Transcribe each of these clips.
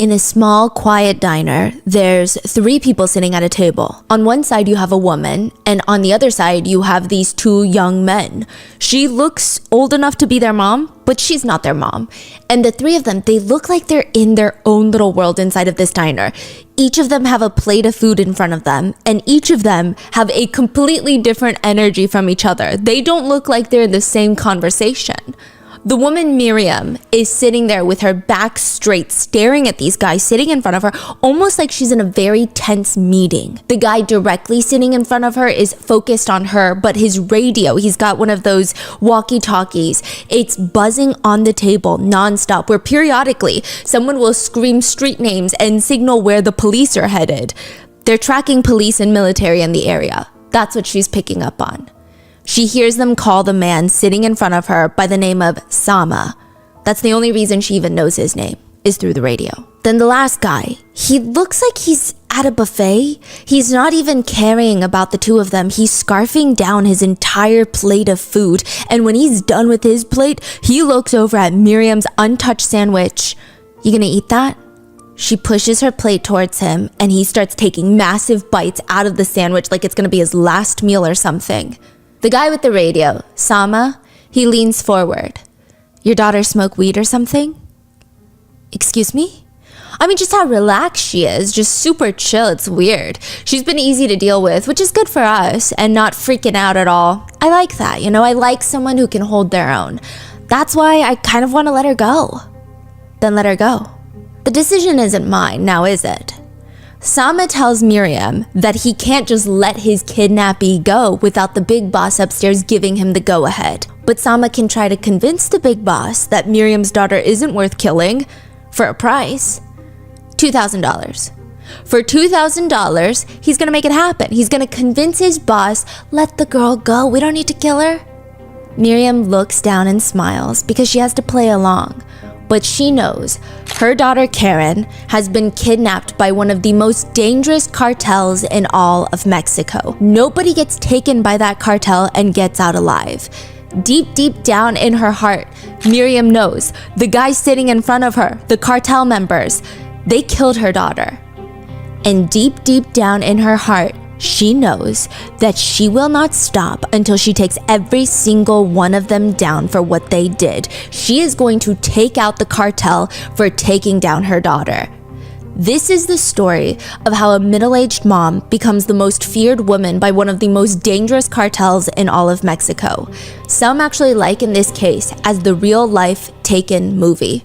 In a small, quiet diner, there's 3 people sitting at a table. On one side, you have a woman, and on the other side, you have these 2 young men. She looks old enough to be their mom, but she's not their mom. And the 3 of them, they look like they're in their own little world inside of this diner. Each of them have a plate of food in front of them, and each of them have a completely different energy from each other. They don't look like they're in the same conversation. The woman Miriam is sitting there with her back straight, staring at these guys sitting in front of her, almost like she's in a very tense meeting. The guy directly sitting in front of her is focused on her, but his radio, he's got one of those walkie-talkies. It's buzzing on the table nonstop, where periodically someone will scream street names and signal where the police are headed. They're tracking police and military in the area. That's what she's picking up on. She hears them call the man sitting in front of her by the name of Sama. That's the only reason she even knows his name, is through the radio. Then the last guy, he looks like he's at a buffet. He's not even caring about the 2 of them. He's scarfing down his entire plate of food. And when he's done with his plate, he looks over at Miriam's untouched sandwich. "You gonna eat that?" She pushes her plate towards him, and he starts taking massive bites out of the sandwich like it's gonna be his last meal or something. The guy with the radio, Sama, he leans forward. "Your daughter smoke weed or something?" "Excuse me?" I mean, just how relaxed she is, just super chill. It's weird. She's been easy to deal with, which is good for us, and not freaking out at all. I like that, I like someone who can hold their own. That's why I kind of want to let her go. Then let her go. The decision isn't mine, now is it? Sama tells Miriam that he can't just let his kidnappee go without the big boss upstairs giving him the go-ahead. But Sama can try to convince the big boss that Miriam's daughter isn't worth killing for a price. $2,000. For $2,000, he's gonna make it happen. He's gonna convince his boss, let the girl go, we don't need to kill her. Miriam looks down and smiles because she has to play along. But she knows her daughter Karen has been kidnapped by one of the most dangerous cartels in all of Mexico. Nobody gets taken by that cartel and gets out alive. Deep, deep down in her heart, Miriam knows the guys sitting in front of her, the cartel members, they killed her daughter. And deep, deep down in her heart, she knows that she will not stop until she takes every single one of them down for what they did. She is going to take out the cartel for taking down her daughter. This is the story of how a middle-aged mom becomes the most feared woman by one of the most dangerous cartels in all of Mexico. Some actually liken this case as the real-life Taken movie.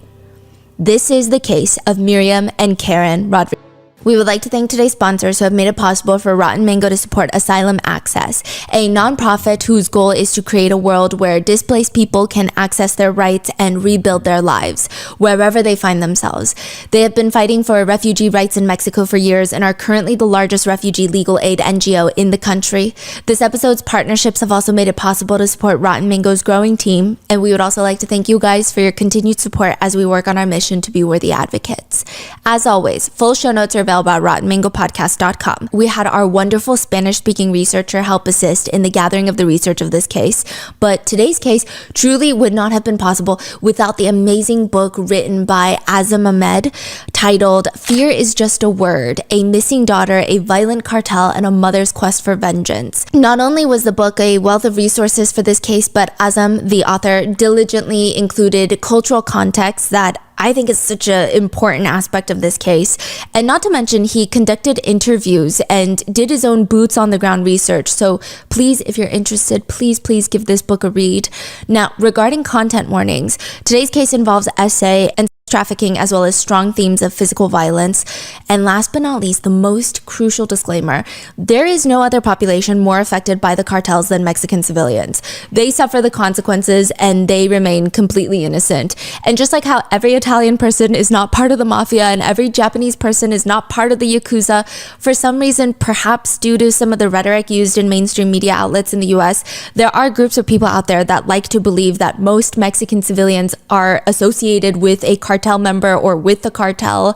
This is the case of Miriam and Karen Rodriguez. We would like to thank today's sponsors who have made it possible for Rotten Mango to support Asylum Access, a nonprofit whose goal is to create a world where displaced people can access their rights and rebuild their lives wherever they find themselves. They have been fighting for refugee rights in Mexico for years and are currently the largest refugee legal aid NGO in the country. This episode's partnerships have also made it possible to support Rotten Mango's growing team, and we would also like to thank you guys for your continued support as we work on our mission to be worthy advocates. As always, full show notes are available at rottenmangopodcast.com. We had our wonderful Spanish-speaking researcher help assist in the gathering of the research of this case, but today's case truly would not have been possible without the amazing book written by Azam Ahmed titled Fear is Just a Word, A Missing Daughter, A Violent Cartel, and a Mother's Quest for Vengeance. Not only was the book a wealth of resources for this case, but Azam, the author, diligently included cultural context that I think is such an important aspect of this case. And not to mention, he conducted interviews and did his own boots on the ground research. So please, if you're interested, please give this book a read. Now, regarding content warnings, today's case involves essay and trafficking as well as strong themes of physical violence. And last but not least, the most crucial disclaimer, there is no other population more affected by the cartels than Mexican civilians. They suffer the consequences and they remain completely innocent. And just like how every Italian person is not part of the mafia and every Japanese person is not part of the Yakuza, for some reason, perhaps due to some of the rhetoric used in mainstream media outlets in the US, there are groups of people out there that like to believe that most Mexican civilians are associated with a cartel member or with the cartel.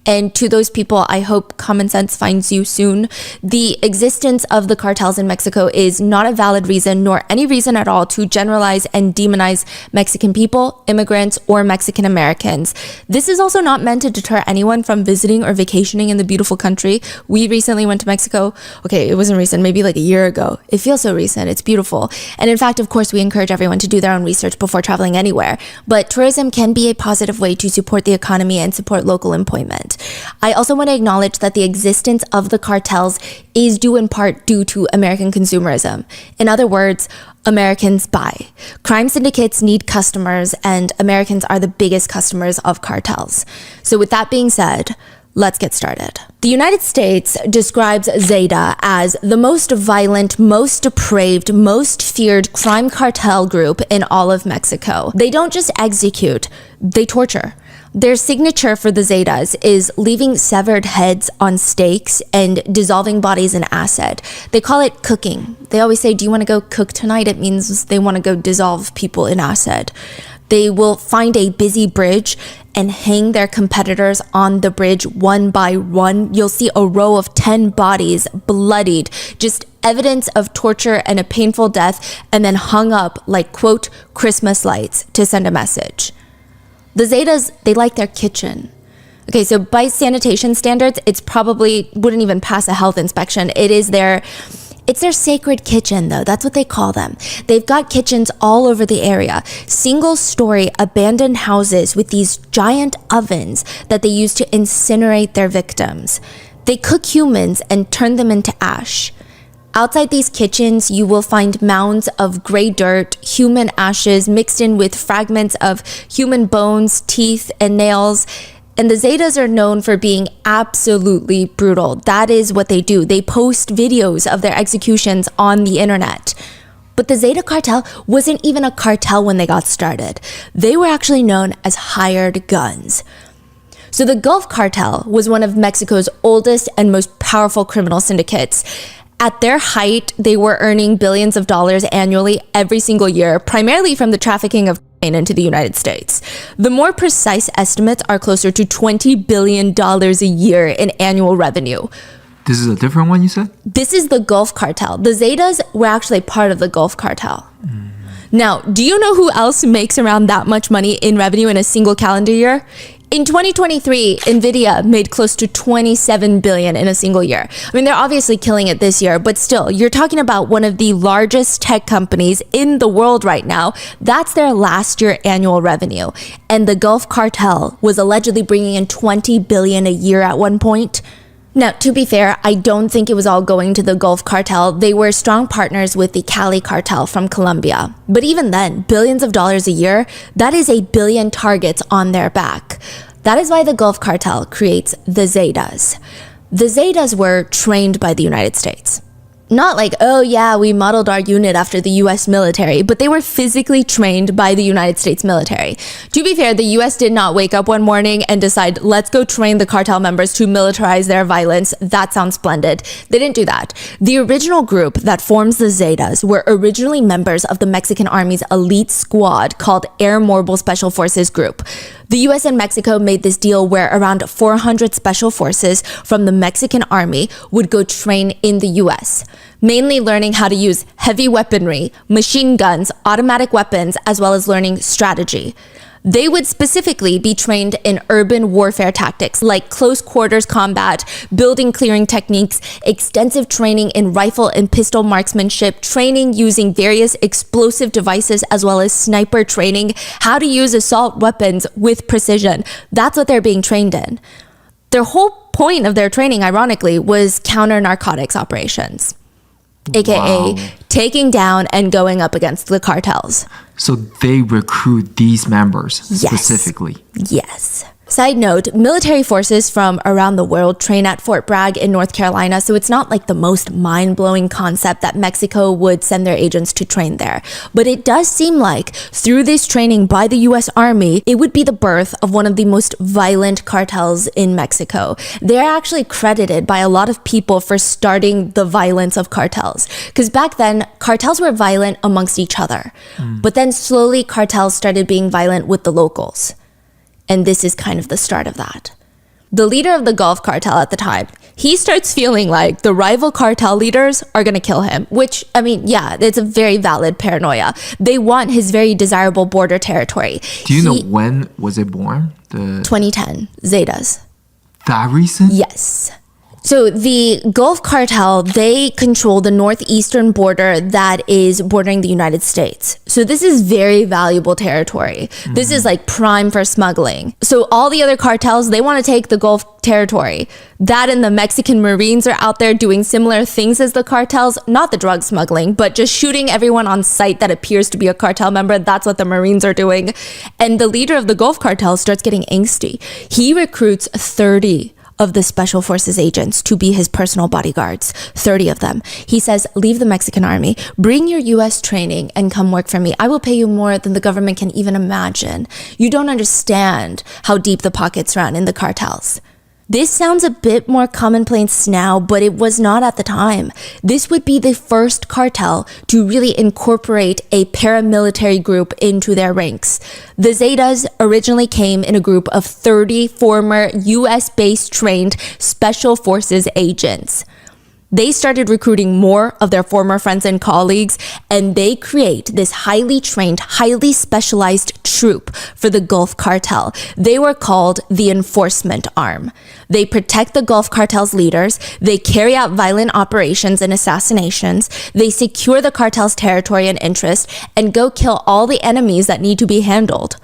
And to those people, I hope common sense finds you soon. The existence of the cartels in Mexico is not a valid reason, nor any reason at all, to generalize and demonize Mexican people, immigrants, or Mexican Americans. This is also not meant to deter anyone from visiting or vacationing in the beautiful country. We recently went to Mexico. Okay, it wasn't recent, maybe like a year ago. It feels so recent. It's beautiful. And in fact, of course, we encourage everyone to do their own research before traveling anywhere. But tourism can be a positive way to support the economy and support local employment. I also want to acknowledge that the existence of the cartels is due in part due to American consumerism. In other words, Americans buy. Crime syndicates need customers, and Americans are the biggest customers of cartels. So with that being said, let's get started. The United States describes Zeta as the most violent, most depraved, most feared crime cartel group in all of Mexico. They don't just execute, they torture. Their signature for the Zetas is leaving severed heads on stakes and dissolving bodies in acid. They call it cooking. They always say, do you want to go cook tonight? It means they want to go dissolve people in acid. They will find a busy bridge and hang their competitors on the bridge one by one. You'll see a row of 10 bodies, bloodied, just evidence of torture and a painful death, and then hung up like, quote, Christmas lights to send a message. The Zetas, they like their kitchen. Okay, so by sanitation standards, it's probably wouldn't even pass a health inspection. It's their sacred kitchen, though. That's what they call them. They've got kitchens all over the area. Single-story abandoned houses with these giant ovens that they use to incinerate their victims. They cook humans and turn them into ash. Outside these kitchens, you will find mounds of gray dirt, human ashes mixed in with fragments of human bones, teeth, and nails. And the Zetas are known for being absolutely brutal. That is what they do. They post videos of their executions on the internet. But the Zeta cartel wasn't even a cartel when they got started. They were actually known as hired guns. So the Gulf Cartel was one of Mexico's oldest and most powerful criminal syndicates. At their height, they were earning billions of dollars annually every single year, primarily from the trafficking of into the United States. The more precise estimates are closer to $20 billion a year in annual revenue. This is a different one, you said? This is the Gulf Cartel. The Zetas were actually part of the Gulf Cartel. Now, do you know who else makes around that much money in revenue in a single calendar year? In 2023, Nvidia made close to $27 billion in a single year. I mean, they're obviously killing it this year, but still, you're talking about one of the largest tech companies in the world right now. That's their last year annual revenue. And the Gulf Cartel was allegedly bringing in $20 billion a year at one point. Now, to be fair, I don't think it was all going to the Gulf Cartel. They were strong partners with the Cali cartel from Colombia. But even then, billions of dollars a year, that is a billion targets on their back. That is why the Gulf Cartel creates the Zetas. The Zetas were trained by the United States. Not like, oh yeah, we modeled our unit after the US military, but they were physically trained by the United States military. To be fair, the US did not wake up one morning and decide, let's go train the cartel members to militarize their violence. That sounds splendid. They didn't do that. The original group that forms the Zetas were originally members of the Mexican Army's elite squad called Air Mobile Special Forces Group. The US and Mexico made this deal where around 400 special forces from the Mexican Army would go train in the US, mainly learning how to use heavy weaponry, machine guns, automatic weapons, as well as learning strategy. They would specifically be trained in urban warfare tactics like close quarters combat, building clearing techniques, extensive training in rifle and pistol marksmanship, training using various explosive devices, as well as sniper training, how to use assault weapons with precision. That's what they're being trained in. Their whole point of their training, ironically, was counter-narcotics operations, aka taking down and going up against the cartels. So they recruit these members specifically? Yes. Side note, military forces from around the world train at Fort Bragg in North Carolina, so it's not like the most mind-blowing concept that Mexico would send their agents to train there. But it does seem like through this training by the US Army, it would be the birth of one of the most violent cartels in Mexico. They're actually credited by a lot of people for starting the violence of cartels. Because back then, cartels were violent amongst each other. But then slowly cartels started being violent with the locals. And this is kind of the start of that. The leader of the Gulf cartel at the time, he starts feeling like the rival cartel leaders are going to kill him, which, I mean, yeah, it's a very valid paranoia. They want his very desirable border territory. Do you know when was it born? 2010, Zetas. That recent? Yes. So the Gulf cartel, they control the northeastern border that is bordering the United States. So this is very valuable territory. This is like prime for smuggling. So all the other cartels, they want to take the Gulf territory. That and the Mexican Marines are out there doing similar things as the cartels, not the drug smuggling, but just shooting everyone on sight that appears to be a cartel member. That's what the Marines are doing. And the leader of the Gulf cartel starts getting angsty. He recruits 30 of the Special Forces agents to be his personal bodyguards, 30 of them. He says, leave the Mexican army, bring your US training and come work for me. I will pay you more than the government can even imagine. You don't understand how deep the pockets run in the cartels. This sounds a bit more commonplace now, but it was not at the time. This would be the first cartel to really incorporate a paramilitary group into their ranks. The Zetas originally came in a group of 30 former US-based trained Special Forces agents. They started recruiting more of their former friends and colleagues, and they create this highly trained, highly specialized troop for the Gulf cartel. They were called the enforcement arm. They protect the Gulf cartel's leaders. They carry out violent operations and assassinations. They secure the cartel's territory and interest and go kill all the enemies that need to be handled.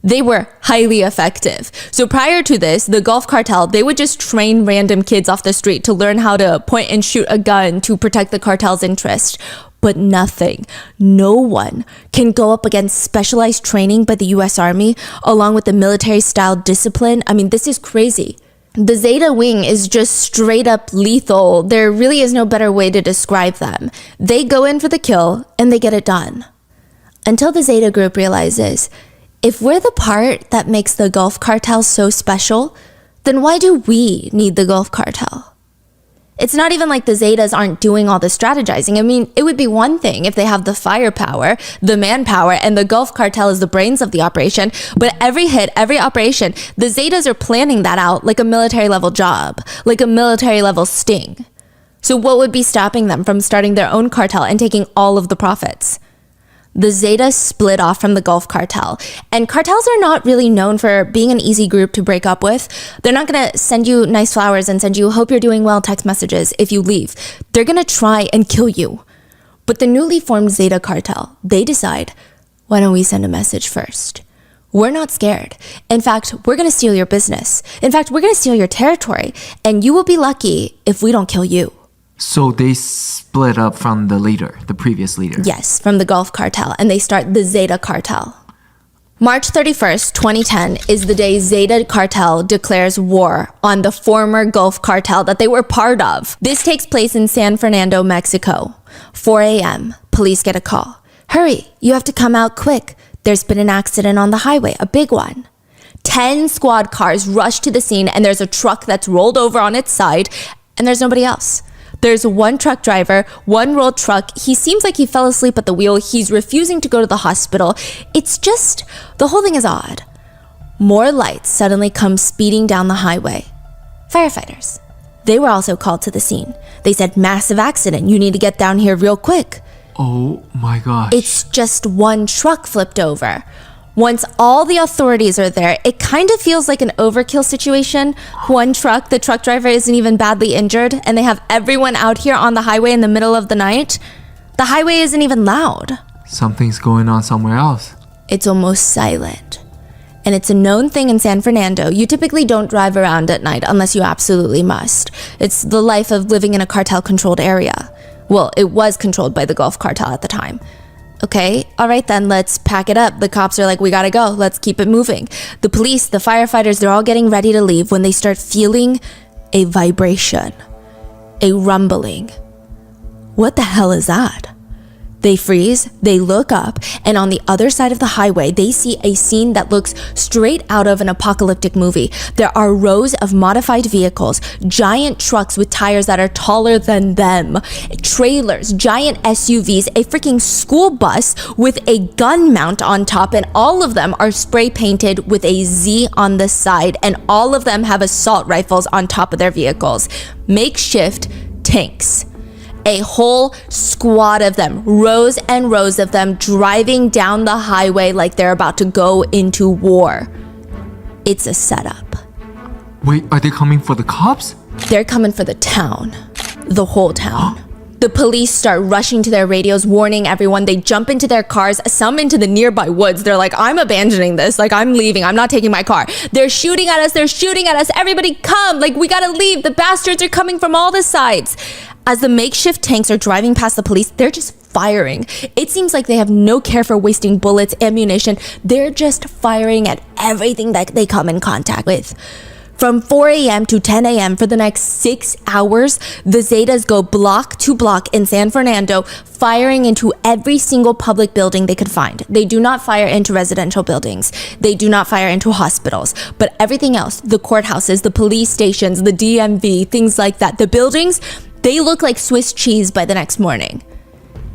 They were highly effective. So prior to this, the Gulf cartel, they would just train random kids off the street to learn how to point and shoot a gun to protect the cartel's interest. But nothing, no one can go up against specialized training by the US Army along with the military-style discipline. I mean, this is crazy. The Zeta wing is just straight up lethal. There really is no better way to describe them. They go in for the kill and they get it done. Until the Zeta group realizes, if we're the part that makes the Gulf cartel so special, then why do we need the Gulf cartel? It's not even like the Zetas aren't doing all the strategizing. I mean, it would be one thing if they have the firepower, the manpower, and the Gulf cartel is the brains of the operation. But every hit, every operation, the Zetas are planning that out like a military level job, like a military level sting. So what would be stopping them from starting their own cartel and taking all of the profits? The Zetas split off from the Gulf cartel, and cartels are not really known for being an easy group to break up with. They're not going to send you nice flowers and send you hope you're doing well text messages if you leave. They're going to try and kill you. But the newly formed Zeta cartel, they decide, why don't we send a message first? We're not scared. In fact, we're going to steal your business. In fact, we're going to steal your territory, and you will be lucky if we don't kill you. So they split up from the leader, the previous leader. Yes, from the Gulf cartel, and they start the Zeta cartel. March 31st, 2010 is the day Zeta cartel declares war on the former Gulf cartel that they were part of. This takes place in San Fernando, Mexico. 4 a.m., police get a call. Hurry, you have to come out quick. There's been an accident on the highway, a big one. 10 squad cars rush to the scene, and there's a truck that's rolled over on its side, and there's nobody else. There's one truck driver, one rolled truck. He seems like he fell asleep at the wheel. He's refusing to go to the hospital. It's just, the whole thing is odd. More lights suddenly come speeding down the highway. Firefighters. They were also called to the scene. They said, massive accident. You need to get down here real quick. Oh my gosh. It's just one truck flipped over. Once all the authorities are there, it kind of feels like an overkill situation. One truck, the truck driver isn't even badly injured, and they have everyone out here on the highway in the middle of the night. The highway isn't even loud. Something's going on somewhere else. It's almost silent. And it's a known thing in San Fernando. You typically don't drive around at night unless you absolutely must. It's the life of living in a cartel-controlled area. Well, it was controlled by the Gulf cartel at the time. Okay, all right then, let's pack it up. The cops are like, we gotta go. Let's keep it moving. The police, the firefighters, they're all getting ready to leave when they start feeling a vibration, a rumbling. What the hell is that? They freeze, they look up, and on the other side of the highway, they see a scene that looks straight out of an apocalyptic movie. There are rows of modified vehicles, giant trucks with tires that are taller than them, trailers, giant SUVs, a freaking school bus with a gun mount on top, and all of them are spray painted with a Z on the side, and all of them have assault rifles on top of their vehicles. Makeshift tanks. A whole squad of them, rows and rows of them, driving down the highway like they're about to go into war. It's a setup. Wait, are they coming for the cops? They're coming for the town. The whole town. The police start rushing to their radios, warning everyone. They jump into their cars, some into the nearby woods. They're like, I'm abandoning this. Like, I'm leaving. I'm not taking my car. They're shooting at us. They're shooting at us. Everybody come. Like, we gotta leave. The bastards are coming from all the sides. As the makeshift tanks are driving past the police, they're just firing. It seems like they have no care for wasting bullets, ammunition. They're just firing at everything that they come in contact with. From 4 a.m. to 10 a.m. for the next 6 hours, the Zetas go block to block in San Fernando, firing into every single public building they could find. They do not fire into residential buildings. They do not fire into hospitals. But everything else, the courthouses, the police stations, the DMV, things like that, the buildings, they look like Swiss cheese by the next morning.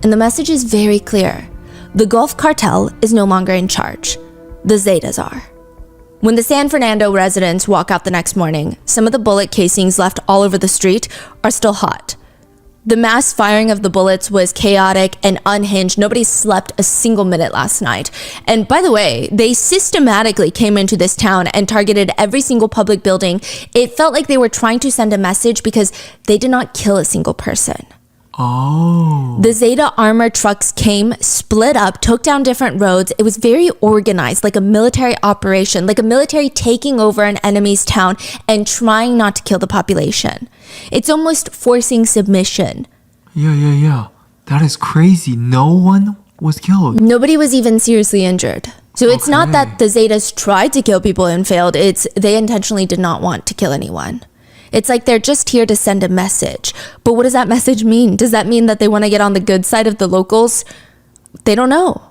And the message is very clear. The Gulf Cartel is no longer in charge. The Zetas are. When the San Fernando residents walk out the next morning, some of the bullet casings left all over the street are still hot. The mass firing of the bullets was chaotic and unhinged. Nobody slept a single minute last night. And by the way, they systematically came into this town and targeted every single public building. It felt like they were trying to send a message because they did not kill a single person. Oh. The Zeta armored trucks came, split up, took down different roads. It was very organized, like a military operation, like a military taking over an enemy's town and trying not to kill the population. It's almost forcing submission. Yeah. That is crazy. No one was killed. Nobody was even seriously injured. So it's not that the Zetas tried to kill people and failed. It's they intentionally did not want to kill anyone. It's like they're just here to send a message. But what does that message mean? Does that mean that they want to get on the good side of the locals? They don't know.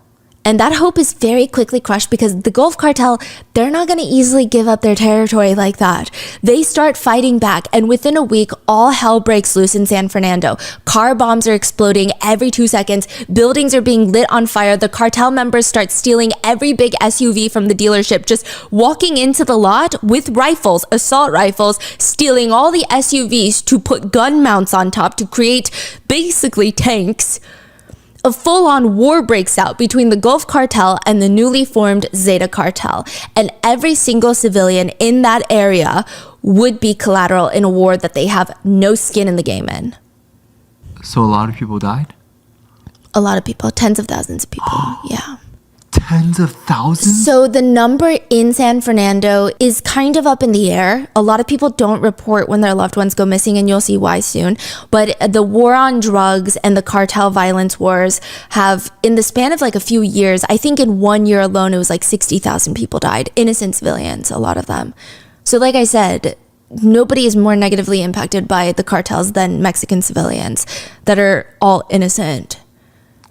And that hope is very quickly crushed because the Gulf Cartel, they're not going to easily give up their territory like that. They start fighting back, and within a week, all hell breaks loose in San Fernando. Car bombs are exploding every 2 seconds. Buildings are being lit on fire. The cartel members start stealing every big SUV from the dealership, just walking into the lot with rifles, assault rifles, stealing all the SUVs to put gun mounts on top to create basically tanks. A full-on war breaks out between the Gulf Cartel and the newly formed Zeta Cartel, and every single civilian in that area would be collateral in a war that they have no skin in the game in. So a lot of people died? A lot of people, tens of thousands of people, yeah. Tens of thousands? So the number in San Fernando is kind of up in the air. A lot of people don't report when their loved ones go missing, and you'll see why soon. But the war on drugs and the cartel violence wars have, in the span of like a few years, I think in 1 year alone, it was like 60,000 people died. Innocent civilians, a lot of them. So like I said, nobody is more negatively impacted by the cartels than Mexican civilians that are all innocent.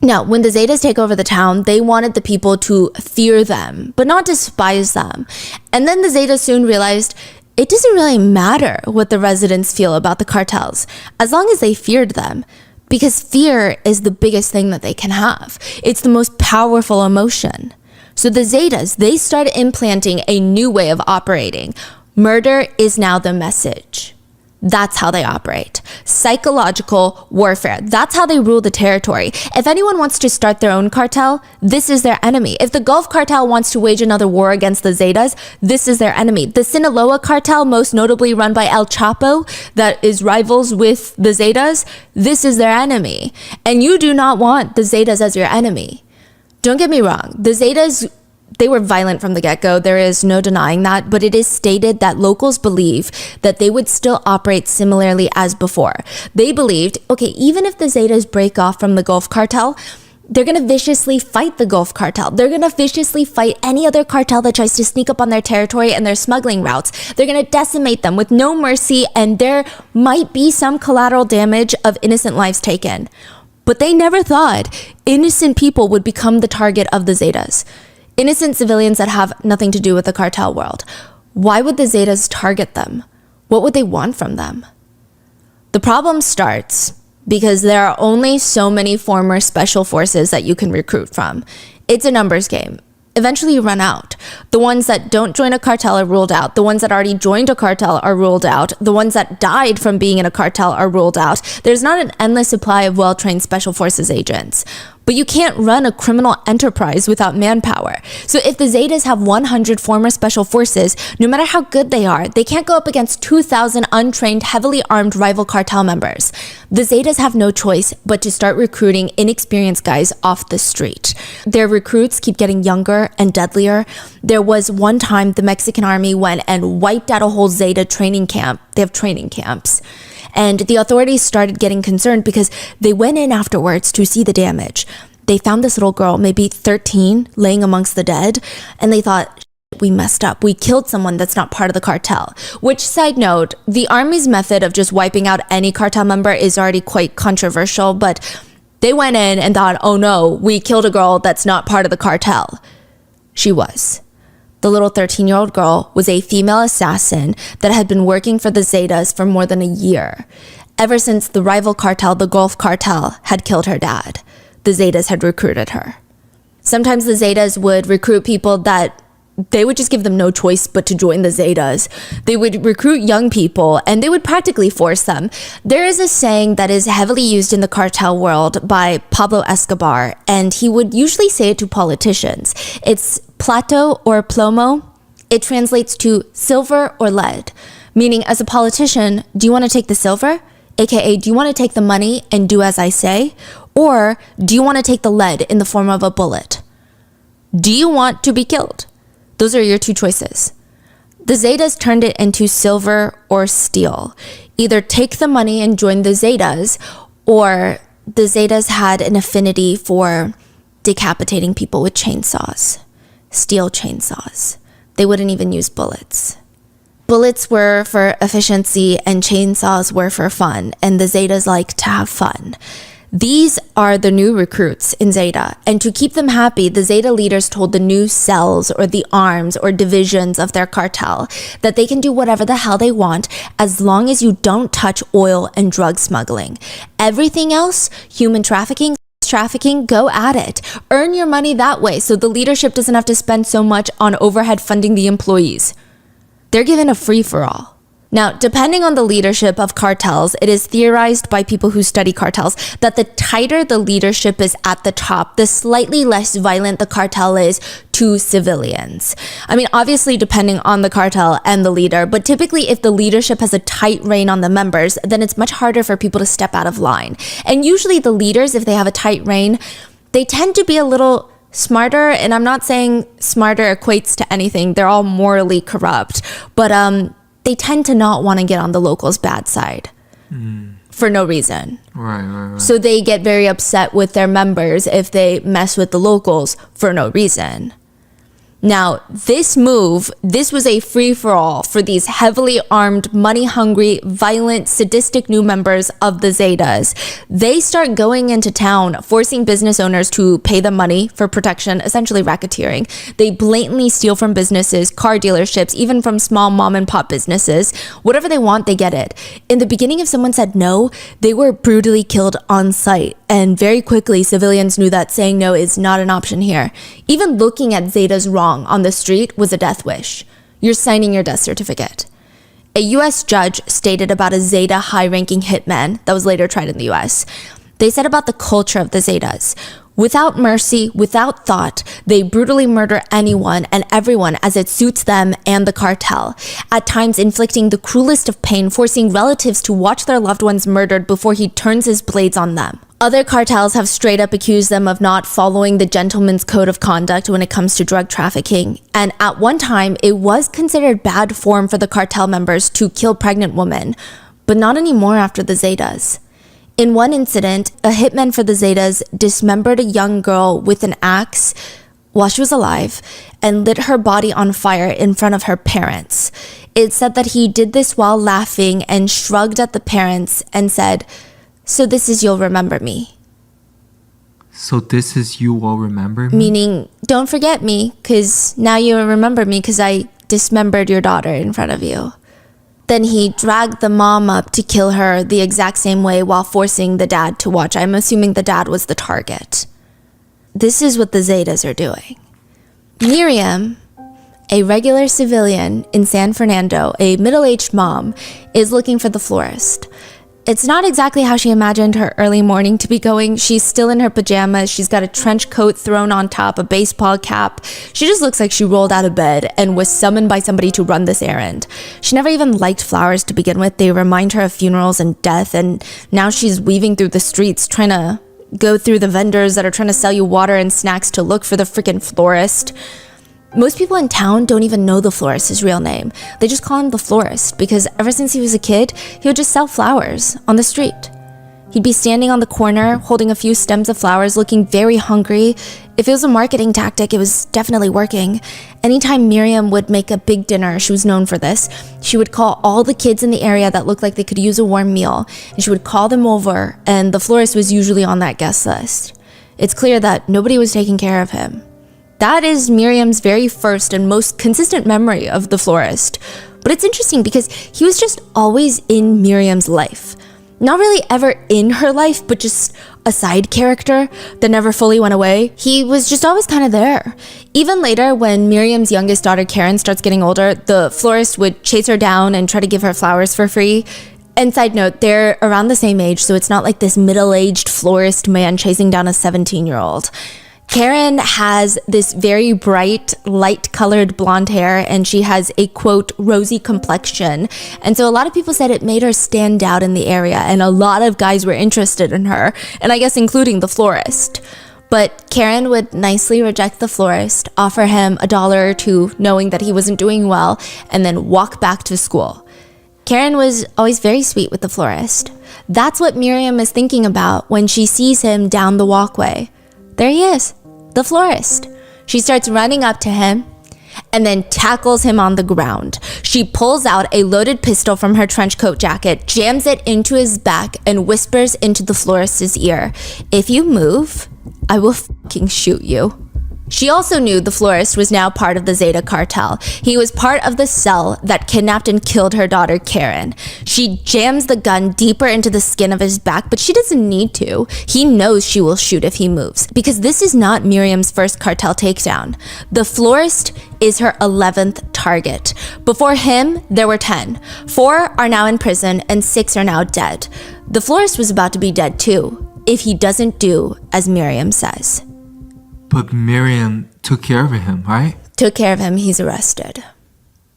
Now, when the Zetas take over the town, they wanted the people to fear them, but not despise them. And then the Zetas soon realized it doesn't really matter what the residents feel about the cartels, as long as they feared them, because fear is the biggest thing that they can have. It's the most powerful emotion. So the Zetas, they started implanting a new way of operating. Murder is now the message. That's how they operate. Psychological warfare. That's how they rule the territory. If anyone wants to start their own cartel, this is their enemy. If the Gulf Cartel wants to wage another war against the Zetas, this is their enemy. The Sinaloa Cartel, most notably run by El Chapo, that is rivals with the Zetas, this is their enemy. And you do not want the Zetas as your enemy. Don't get me wrong. The Zetas, they were violent from the get-go. There is no denying that, but it is stated that locals believe that they would still operate similarly as before. They believed, okay, even if the Zetas break off from the Gulf Cartel, they're going to viciously fight the Gulf Cartel. They're going to viciously fight any other cartel that tries to sneak up on their territory and their smuggling routes. They're going to decimate them with no mercy, and there might be some collateral damage of innocent lives taken. But they never thought innocent people would become the target of the Zetas. Innocent civilians that have nothing to do with the cartel world. Why would the Zetas target them? What would they want from them? The problem starts because there are only so many former special forces that you can recruit from. It's a numbers game. Eventually you run out. The ones that don't join a cartel are ruled out. The ones that already joined a cartel are ruled out. The ones that died from being in a cartel are ruled out. There's not an endless supply of well-trained special forces agents. But you can't run a criminal enterprise without manpower. So if the Zetas have 100 former special forces, no matter how good they are, they can't go up against 2,000 untrained, heavily armed rival cartel members. The Zetas have no choice but to start recruiting inexperienced guys off the street. Their recruits keep getting younger and deadlier. There was one time the Mexican army went and wiped out a whole Zeta training camp. They have training camps. And the authorities started getting concerned because they went in afterwards to see the damage. They found this little girl, maybe 13, laying amongst the dead, and they thought, we messed up. We killed someone that's not part of the cartel. Which, side note, the army's method of just wiping out any cartel member is already quite controversial, but they went in and thought, oh no, we killed a girl that's not part of the cartel. She was. The little 13-year-old girl was a female assassin that had been working for the Zetas for more than a year. Ever since the rival cartel, the Gulf Cartel, had killed her dad, the Zetas had recruited her. Sometimes the Zetas would recruit people that they would just give them no choice but to join the Zetas. They would recruit young people and they would practically force them. There is a saying that is heavily used in the cartel world by Pablo Escobar, and he would usually say it to politicians. It's plato or plomo. It translates to silver or lead, meaning as a politician, do you want to take the silver? AKA, do you want to take the money and do as I say? Or do you want to take the lead in the form of a bullet? Do you want to be killed? Those are your two choices. The Zetas turned it into silver or steel. Either take the money and join the Zetas, or the Zetas had an affinity for decapitating people with chainsaws, steel chainsaws. They wouldn't even use bullets. Bullets were for efficiency and chainsaws were for fun, and the Zetas like to have fun. These are the new recruits in Zeta, and to keep them happy, the Zeta leaders told the new cells or the arms or divisions of their cartel that they can do whatever the hell they want as long as you don't touch oil and drug smuggling. Everything else, human trafficking, go at it. Earn your money that way so the leadership doesn't have to spend so much on overhead funding the employees. They're given a free-for-all. Now, depending on the leadership of cartels, it is theorized by people who study cartels that the tighter the leadership is at the top, the slightly less violent the cartel is to civilians. I mean, obviously depending on the cartel and the leader, but typically if the leadership has a tight rein on the members, then it's much harder for people to step out of line. And usually the leaders, if they have a tight rein, they tend to be a little smarter, and I'm not saying smarter equates to anything. They're all morally corrupt, but they tend to not want to get on the locals' bad side for no reason. Right. So they get very upset with their members if they mess with the locals for no reason. Now, this was a free-for-all for these heavily armed, money-hungry, violent, sadistic new members of the Zetas. They start going into town, forcing business owners to pay them money for protection, essentially racketeering. They blatantly steal from businesses, car dealerships, even from small mom-and-pop businesses. Whatever they want, they get it. In the beginning, if someone said no, they were brutally killed on sight. And very quickly, civilians knew that saying no is not an option here. Even looking at Zetas wrong on the street was a death wish. You're signing your death certificate. A US judge stated about a Zeta high-ranking hitman that was later tried in the US. They said about the culture of the Zetas. Without mercy, without thought, they brutally murder anyone and everyone as it suits them and the cartel, at times inflicting the cruelest of pain, forcing relatives to watch their loved ones murdered before he turns his blades on them. Other cartels have straight up accused them of not following the gentleman's code of conduct when it comes to drug trafficking. And at one time, it was considered bad form for the cartel members to kill pregnant women, but not anymore after the Zetas. In one incident, a hitman for the Zetas dismembered a young girl with an axe while she was alive and lit her body on fire in front of her parents. It said that he did this while laughing and shrugged at the parents and said, "So this is you'll remember me." So this is you will remember me? Meaning, don't forget me, because now you remember me because I dismembered your daughter in front of you. Then he dragged the mom up to kill her the exact same way while forcing the dad to watch. I'm assuming the dad was the target. This is what the Zetas are doing. Miriam, a regular civilian in San Fernando, a middle-aged mom, is looking for the florist. It's not exactly how she imagined her early morning to be going. She's still in her pajamas. She's got a trench coat thrown on top, a baseball cap. She just looks like she rolled out of bed and was summoned by somebody to run this errand. She never even liked flowers to begin with. They remind her of funerals and death, and now she's weaving through the streets trying to go through the vendors that are trying to sell you water and snacks to look for the freaking florist. Most people in town don't even know the florist's real name. They just call him the florist because ever since he was a kid, he would just sell flowers on the street. He'd be standing on the corner, holding a few stems of flowers, looking very hungry. If it was a marketing tactic, it was definitely working. Anytime Miriam would make a big dinner, she was known for this, she would call all the kids in the area that looked like they could use a warm meal, and she would call them over, and the florist was usually on that guest list. It's clear that nobody was taking care of him. That is Miriam's very first and most consistent memory of the florist. But it's interesting because he was just always in Miriam's life. Not really ever in her life, but just a side character that never fully went away. He was just always kind of there. Even later, when Miriam's youngest daughter, Karen, starts getting older, the florist would chase her down and try to give her flowers for free. And side note, they're around the same age, so it's not like this middle-aged florist man chasing down a 17-year-old. Karen has this very bright, light-colored blonde hair, and she has a, quote, rosy complexion. And so a lot of people said it made her stand out in the area, and a lot of guys were interested in her, and I guess including the florist. But Karen would nicely reject the florist, offer him $1 or $2, knowing that he wasn't doing well, and then walk back to school. Karen was always very sweet with the florist. That's what Miriam is thinking about when she sees him down the walkway. There he is, the florist. She starts running up to him and then tackles him on the ground. She pulls out a loaded pistol from her trench coat jacket, jams it into his back, and whispers into the florist's ear, "If you move, I will fucking shoot you." She also knew the florist was now part of the Zeta cartel. He was part of the cell that kidnapped and killed her daughter, Karen. She jams the gun deeper into the skin of his back, but she doesn't need to. He knows she will shoot if he moves, because this is not Miriam's first cartel takedown. The florist is her 11th target. Before him, there were 10. 4 are now in prison, and 6 are now dead. The florist was about to be dead too, if he doesn't do as Miriam says. But Miriam took care of him, right? Took care of him, he's arrested.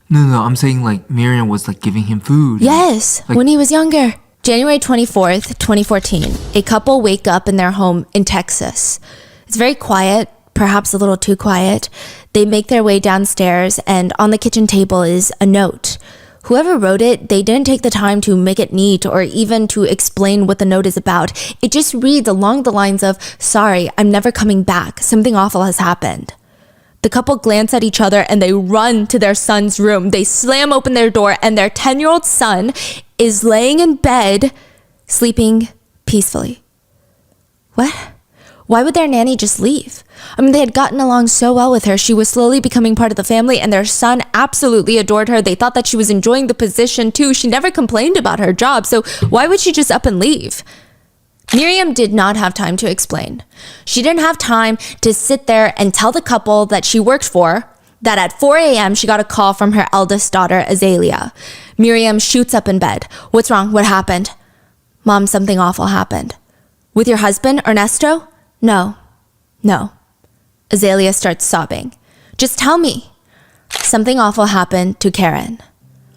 No, I'm saying like Miriam was like giving him food. Yes, when he was younger. January 24th, 2014, a couple wake up in their home in Texas. It's very quiet, perhaps a little too quiet. They make their way downstairs, and on the kitchen table is a note. Whoever wrote it, they didn't take the time to make it neat or even to explain what the note is about. It just reads along the lines of, "Sorry, I'm never coming back. Something awful has happened." The couple glance at each other and they run to their son's room. They slam open their door and their 10-year-old son is laying in bed, sleeping peacefully. What? Why would their nanny just leave? I mean, they had gotten along so well with her. She was slowly becoming part of the family, and their son absolutely adored her. They thought that she was enjoying the position too. She never complained about her job, so why would she just up and leave? Miriam did not have time to explain. She didn't have time to sit there and tell the couple that she worked for that at 4 a.m. she got a call from her eldest daughter, Azalea. Miriam shoots up in bed. "What's wrong? What happened?" "Mom, something awful happened." "With your husband, Ernesto?" No. Azalea starts sobbing. "Just tell me." Something awful happened to Karen.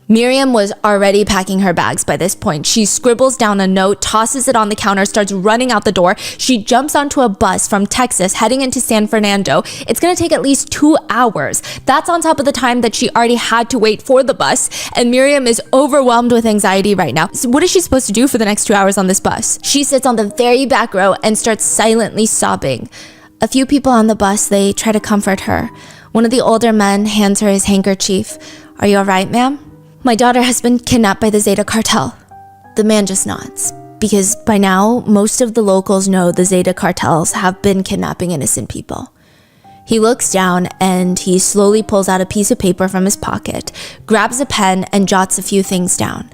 Miriam was already packing her bags by this point. She scribbles down a note, tosses it on the counter, starts running out the door. She jumps onto a bus from Texas heading into San Fernando. It's going to take at least 2 hours. That's on top of the time that she already had to wait for the bus. And Miriam is overwhelmed with anxiety right now. So what is she supposed to do for the next 2 hours on this bus? She sits on the very back row and starts silently sobbing. A few people on the bus, they try to comfort her. One of the older men hands her his handkerchief. "Are you all right, ma'am?" "My daughter has been kidnapped by the Zeta cartel." The man just nods. because by now, most of the locals know the Zeta cartels have been kidnapping innocent people. He looks down and he slowly pulls out a piece of paper from his pocket, grabs a pen and jots a few things down.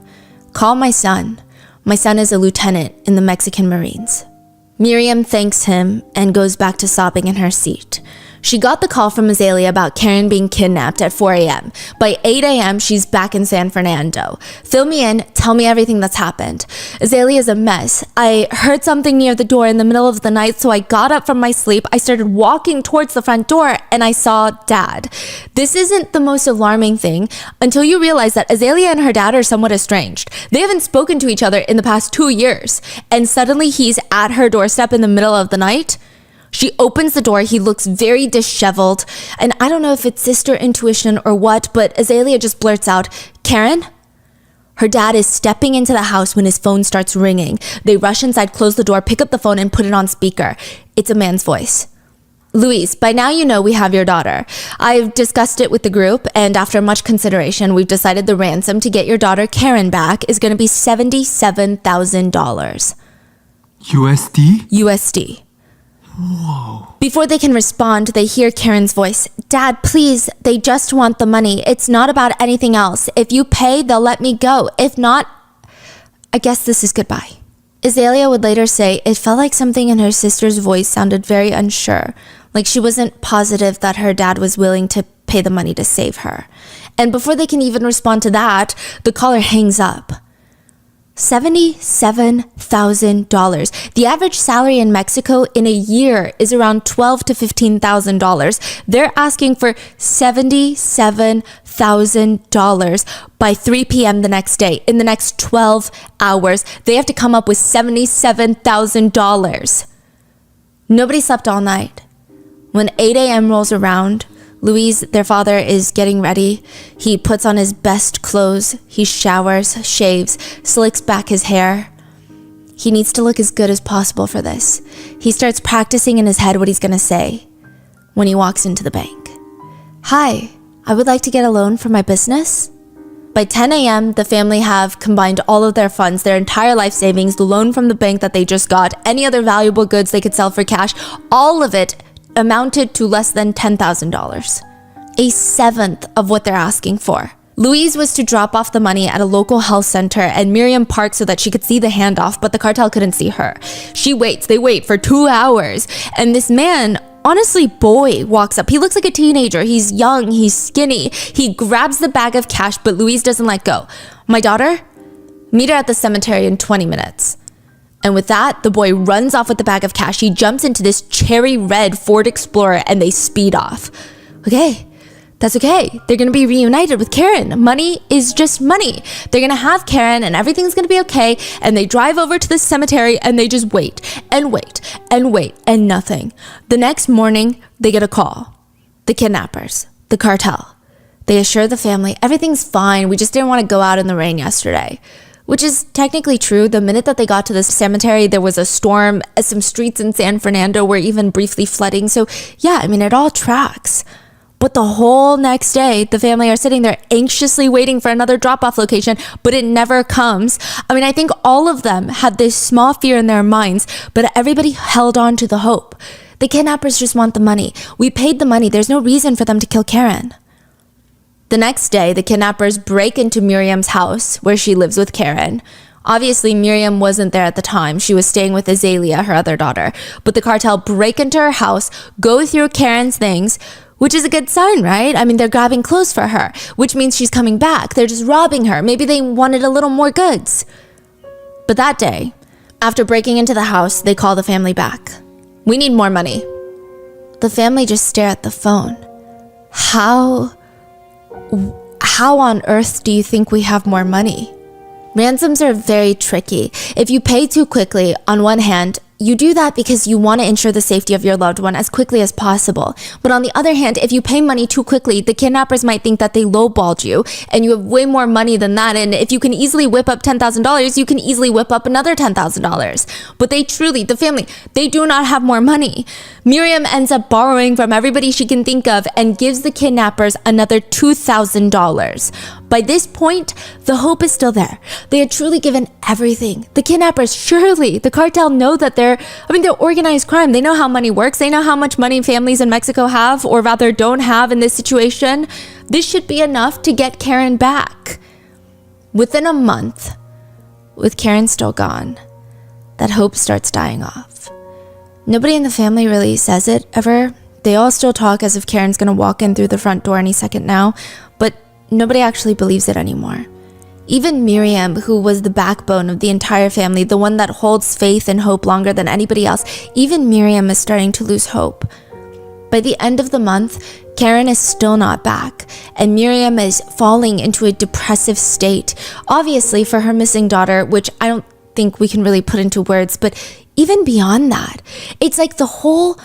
Call my son. My son is a lieutenant in the Mexican Marines. Miriam thanks him and goes back to sobbing in her seat. She got the call from Azalea about Karen being kidnapped at 4 a.m. By 8 a.m., she's back in San Fernando. Fill me in, tell me everything that's happened. Azalea's a mess. I heard something near the door in the middle of the night, so I got up from my sleep. I started walking towards the front door, and I saw Dad. This isn't the most alarming thing until you realize that Azalea and her dad are somewhat estranged. They haven't spoken to each other in the past 2 years, and suddenly he's at her doorstep in the middle of the night. She opens the door, he looks very disheveled, and I don't know if it's sister intuition or what, but Azalea just blurts out, "Karen?" Her dad is stepping into the house when his phone starts ringing. They rush inside, close the door, pick up the phone, and put it on speaker. It's a man's voice. "Luis, by now you know we have your daughter. I've discussed it with the group, and after much consideration, we've decided the ransom to get your daughter Karen back is going to be $77,000. USD? USD. Whoa. Before they can respond, they hear Karen's voice. "Dad, please, they just want the money. It's not about anything else. If you pay, they'll let me go. If not, I guess this is goodbye." Azalea would later say it felt like something in her sister's voice sounded very unsure, like she wasn't positive that her dad was willing to pay the money to save her. And before they can even respond to that, the caller hangs up. $77,000. The average salary in Mexico in a year is around $12,000 to $15,000. They're asking for $77,000 by 3 p.m. the next day. In the next 12 hours, they have to come up with $77,000. Nobody slept all night. When 8 a.m. rolls around, Luis, their father, is getting ready. He puts on his best clothes. He showers, shaves, slicks back his hair. He needs to look as good as possible for this. He starts practicing in his head what he's going to say when he walks into the bank. "Hi, I would like to get a loan for my business." By 10 a.m., the family have combined all of their funds, their entire life savings, the loan from the bank that they just got, any other valuable goods they could sell for cash, all of it amounted to less than $10,000, a seventh of what they're asking for. Louise was to drop off the money at a local health center, and Miriam parked so that she could see the handoff, but the cartel couldn't see her. They wait for 2 hours, and this man, honestly, boy, walks up. He looks like a teenager. He's young, he's skinny. He grabs the bag of cash, but Louise doesn't let go. "My daughter? Meet her at the cemetery in 20 minutes. And with that, the boy runs off with the bag of cash. He jumps into this cherry red Ford Explorer and they speed off. Okay, that's okay. They're going to be reunited with Karen. Money is just money. They're going to have Karen and everything's going to be okay. And they drive over to the cemetery and they just wait and wait and wait and nothing. The next morning, they get a call. The kidnappers, the cartel. They assure the family everything's fine. We just didn't want to go out in the rain yesterday. Which is technically true. The minute that they got to the cemetery, there was a storm. Some streets in San Fernando were even briefly flooding. So yeah, I mean, it all tracks. But the whole next day, the family are sitting there anxiously waiting for another drop-off location, but it never comes. I mean, I think all of them had this small fear in their minds, but everybody held on to the hope. The kidnappers just want the money. We paid the money. There's no reason for them to kill Karen. The next day, the kidnappers break into Miriam's house, where she lives with Karen. Obviously, Miriam wasn't there at the time. She was staying with Azalea, her other daughter. But the cartel break into her house, go through Karen's things, which is a good sign, right? I mean, they're grabbing clothes for her, which means she's coming back. They're just robbing her. Maybe they wanted a little more goods. But that day, after breaking into the house, they call the family back. "We need more money." The family just stare at the phone. How on earth do you think we have more money? Ransoms are very tricky. If you pay too quickly, on one hand, you do that because you want to ensure the safety of your loved one as quickly as possible. But on the other hand, if you pay money too quickly, the kidnappers might think that they lowballed you and you have way more money than that. And if you can easily whip up $10,000, you can easily whip up another $10,000. But the family, they do not have more money. Miriam ends up borrowing from everybody she can think of and gives the kidnappers another $2,000. By this point, the hope is still there. They had truly given everything. The kidnappers, surely, the cartel know that they're organized crime. They know how money works. They know how much money families in Mexico have, or rather don't have in this situation. This should be enough to get Karen back. Within a month, with Karen still gone, that hope starts dying off. Nobody in the family really says it ever. They all still talk as if Karen's gonna walk in through the front door any second now, but nobody actually believes it anymore. Even Miriam, who was the backbone of the entire family, the one that holds faith and hope longer than anybody else, even Miriam is starting to lose hope. By the end of the month, Karen is still not back, and Miriam is falling into a depressive state, obviously for her missing daughter, which I don't think we can really put into words, but even beyond that, it's like the whole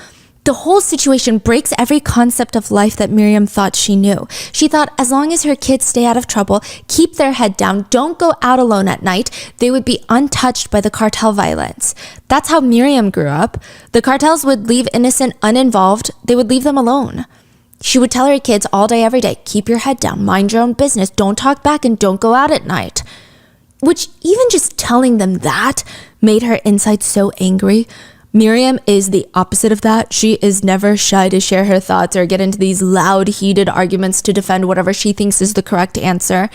situation breaks every concept of life that Miriam thought she knew. She thought as long as her kids stay out of trouble, keep their head down, don't go out alone at night, they would be untouched by the cartel violence. That's how Miriam grew up. The cartels would leave innocent uninvolved. They would leave them alone. She would tell her kids all day, every day, keep your head down, mind your own business, don't talk back, and don't go out at night. Which even just telling them that made her inside so angry. Miriam is the opposite of that. She is never shy to share her thoughts or get into these loud, heated arguments to defend whatever she thinks is the correct answer.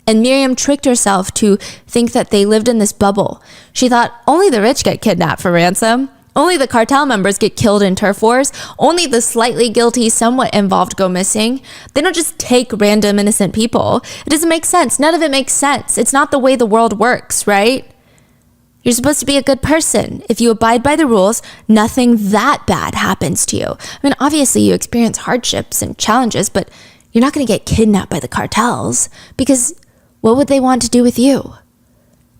And Miriam tricked herself to think that they lived in this bubble. She thought only the rich get kidnapped for ransom. Only the cartel members get killed in turf wars. Only the slightly guilty, somewhat involved go missing. They don't just take random innocent people. It doesn't make sense. None of it makes sense. It's not the way the world works, right? You're supposed to be a good person. If you abide by the rules, nothing that bad happens to you. I mean, obviously you experience hardships and challenges, but you're not going to get kidnapped by the cartels, because what would they want to do with you?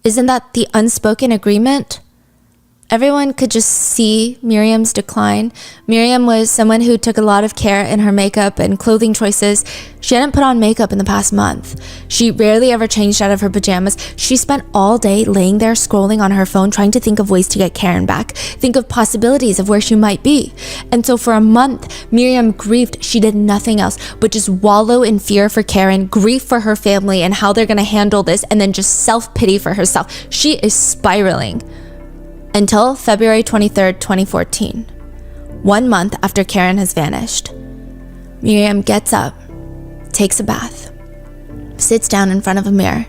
Isn't that the unspoken agreement? Everyone could just see Miriam's decline. Miriam was someone who took a lot of care in her makeup and clothing choices. She hadn't put on makeup in the past month. She rarely ever changed out of her pajamas. She spent all day laying there scrolling on her phone, trying to think of ways to get Karen back, think of possibilities of where she might be. And so for a month, Miriam grieved. She did nothing else but just wallow in fear for Karen, grief for her family and how they're going to handle this, and then just self-pity for herself. She is spiraling. Until February 23rd, 2014, 1 month after Karen has vanished. Miriam gets up, takes a bath, sits down in front of a mirror,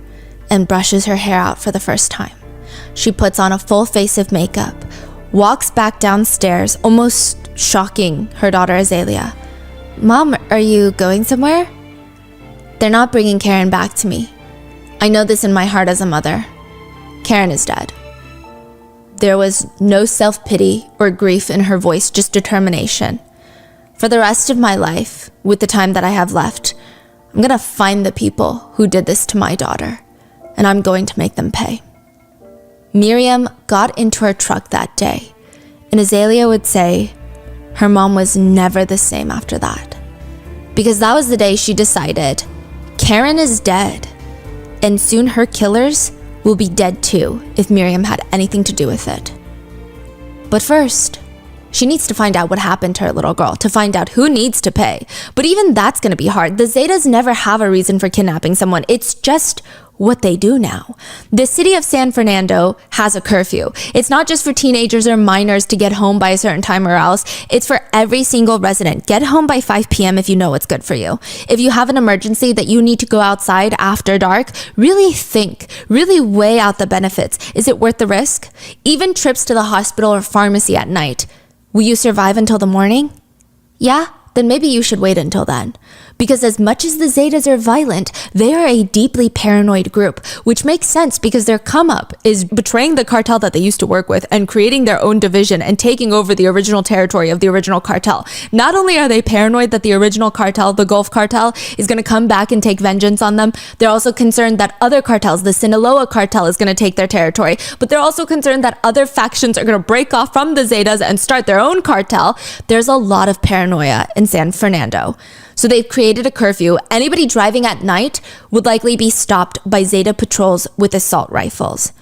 and brushes her hair out for the first time. She puts on a full face of makeup, walks back downstairs, almost shocking her daughter Azalea. "Mom, are you going somewhere?" They're not bringing Karen back to me. I know this in my heart as a mother. Karen is dead. There was no self-pity or grief in her voice, just determination. For the rest of my life, with the time that I have left, I'm gonna find the people who did this to my daughter, and I'm going to make them pay. Miriam got into her truck that day, and Azalea would say her mom was never the same after that. Because that was the day she decided, Karen is dead, and soon her killers will be dead too if Miriam had anything to do with it. But first, she needs to find out what happened to her little girl, to find out who needs to pay. But even that's going to be hard. The Zetas never have a reason for kidnapping someone. It's just what they do now. The city of San Fernando has a curfew. It's not just for teenagers or minors to get home by a certain time or else. It's for every single resident. Get home by 5 p.m. if you know what's good for you. If you have an emergency that you need to go outside after dark, really think, really weigh out the benefits. Is it worth the risk? Even trips to the hospital or pharmacy at night. Will you survive until the morning? Yeah? Then maybe you should wait until then. Because as much as the Zetas are violent, they are a deeply paranoid group, which makes sense because their come-up is betraying the cartel that they used to work with and creating their own division and taking over the original territory of the original cartel. Not only are they paranoid that the original cartel, the Gulf cartel, is going to come back and take vengeance on them, they're also concerned that other cartels, the Sinaloa cartel, is going to take their territory, but they're also concerned that other factions are going to break off from the Zetas and start their own cartel. There's a lot of paranoia in San Fernando. So they've created a curfew. Anybody driving at night would likely be stopped by Zeta patrols with assault rifles.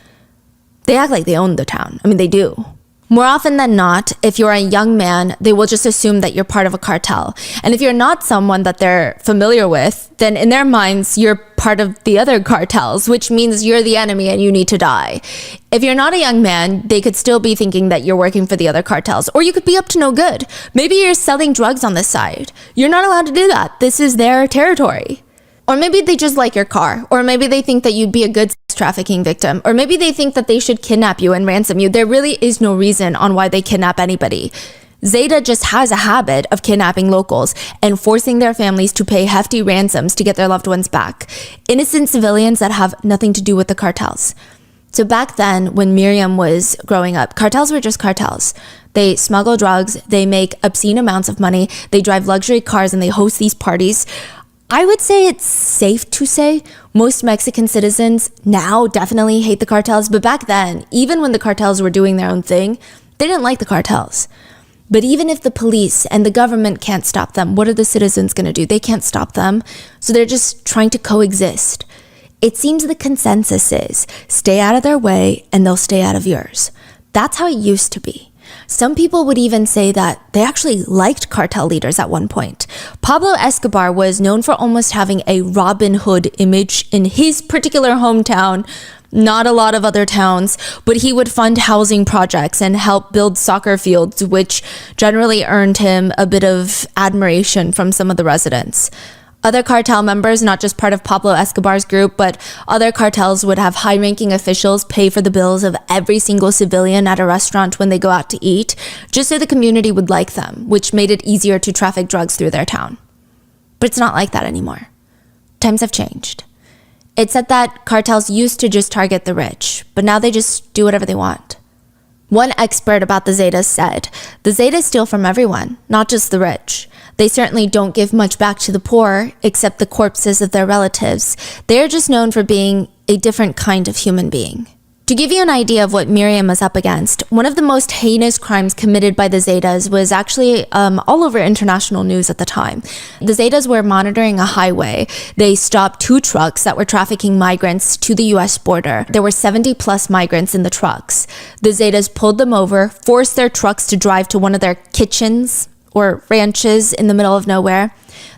They act like they own the town. I mean, they do. More often than not, if you're a young man, they will just assume that you're part of a cartel. And if you're not someone that they're familiar with, then in their minds, you're part of the other cartels, which means you're the enemy and you need to die. If you're not a young man, they could still be thinking that you're working for the other cartels, or you could be up to no good. Maybe you're selling drugs on the side. You're not allowed to do that. This is their territory. Or maybe they just like your car. Or maybe they think that you'd be a good sex trafficking victim. Or maybe they think that they should kidnap you and ransom you. There really is no reason on why they kidnap anybody. Zeta just has a habit of kidnapping locals and forcing their families to pay hefty ransoms to get their loved ones back. Innocent civilians that have nothing to do with the cartels. So back then, when Miriam was growing up, cartels were just cartels. They smuggle drugs, they make obscene amounts of money, they drive luxury cars, and they host these parties. I would say it's safe to say most Mexican citizens now definitely hate the cartels, but back then, even when the cartels were doing their own thing, they didn't like the cartels. But even if the police and the government can't stop them, what are the citizens going to do? They can't stop them, so they're just trying to coexist. It seems the consensus is stay out of their way and they'll stay out of yours. That's how it used to be. Some people would even say that they actually liked cartel leaders at one point. Pablo Escobar was known for almost having a Robin Hood image in his particular hometown, not a lot of other towns, but he would fund housing projects and help build soccer fields, which generally earned him a bit of admiration from some of the residents. Other cartel members, not just part of Pablo Escobar's group, but other cartels would have high-ranking officials pay for the bills of every single civilian at a restaurant when they go out to eat, just so the community would like them, which made it easier to traffic drugs through their town. But it's not like that anymore. Times have changed. It's said that cartels used to just target the rich, but now they just do whatever they want. One expert about the Zetas said, the Zetas steal from everyone, not just the rich. They certainly don't give much back to the poor, except the corpses of their relatives. They're just known for being a different kind of human being. To give you an idea of what Miriam was up against, one of the most heinous crimes committed by the Zetas was actually all over international news at the time. The Zetas were monitoring a highway. They stopped 2 trucks that were trafficking migrants to the US border. There were 70 plus migrants in the trucks. The Zetas pulled them over, forced their trucks to drive to one of their kitchens or ranches in the middle of nowhere.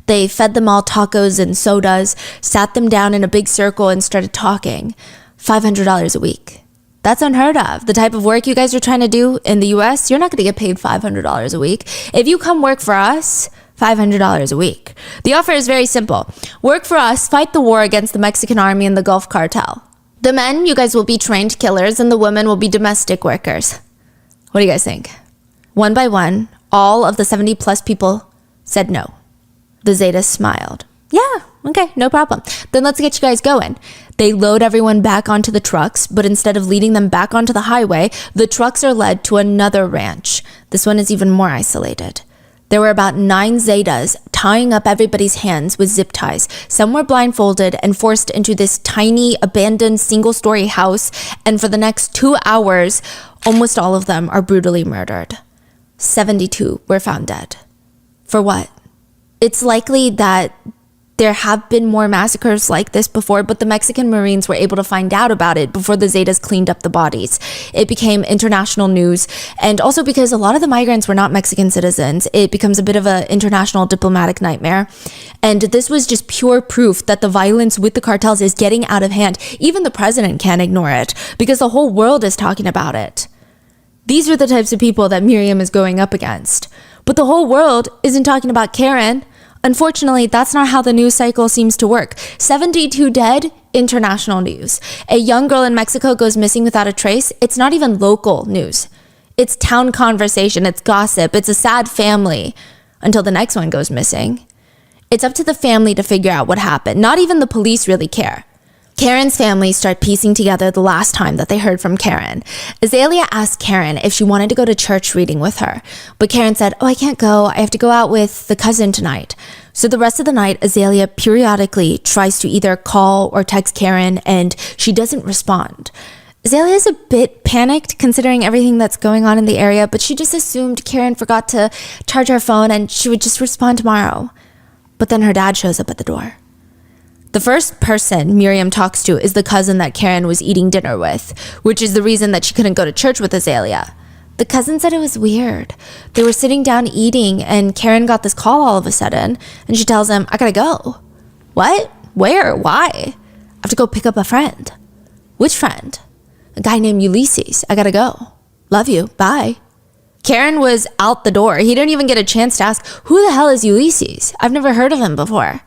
They fed them all tacos and sodas, sat them down in a big circle and started talking. $500 a week. That's unheard of. The type of work you guys are trying to do in the US, you're not going to get paid $500 a week. If you come work for us, $500 a week. The offer is very simple. Work for us, fight the war against the Mexican army and the Gulf cartel. The men, you guys will be trained killers, and the women will be domestic workers. What do you guys think? One by one, all of the 70 plus people said no. The Zetas smiled. Yeah, okay, no problem. Then let's get you guys going. They load everyone back onto the trucks, but instead of leading them back onto the highway, the trucks are led to another ranch. This one is even more isolated. There were about 9 Zetas tying up everybody's hands with zip ties. Some were blindfolded and forced into this tiny, abandoned, single-story house, and for the next 2 hours, almost all of them are brutally murdered. 72 were found dead. For what? It's likely that there have been more massacres like this before, but the Mexican Marines were able to find out about it before the Zetas cleaned up the bodies. It became international news, and also because a lot of the migrants were not Mexican citizens, it becomes a bit of an international diplomatic nightmare. And this was just pure proof that the violence with the cartels is getting out of hand. Even the president can't ignore it, because the whole world is talking about it. These are the types of people that Miriam is going up against. But the whole world isn't talking about Karen. Unfortunately, that's not how the news cycle seems to work. 72 dead, international news. A young girl in Mexico goes missing without a trace. It's not even local news. It's town conversation, it's gossip, it's a sad family, until the next one goes missing. It's up to the family to figure out what happened. Not even the police really care. Karen's family start piecing together the last time that they heard from Karen. Azalea asked Karen if she wanted to go to church reading with her, but Karen said, I can't go. I have to go out with the cousin tonight. So the rest of the night, Azalea periodically tries to either call or text Karen, and she doesn't respond. Azalea's a bit panicked considering everything that's going on in the area, but she just assumed Karen forgot to charge her phone and she would just respond tomorrow. But then her dad shows up at the door. The first person Miriam talks to is the cousin that Karen was eating dinner with, which is the reason that she couldn't go to church with Azalea. The cousin said it was weird. They were sitting down eating and Karen got this call all of a sudden and she tells him, I gotta go. What? Where? Why? I have to go pick up a friend. Which friend? A guy named Ulysses. I gotta go. Love you. Bye. Karen was out the door. He didn't even get a chance to ask, who the hell is Ulysses? I've never heard of him before.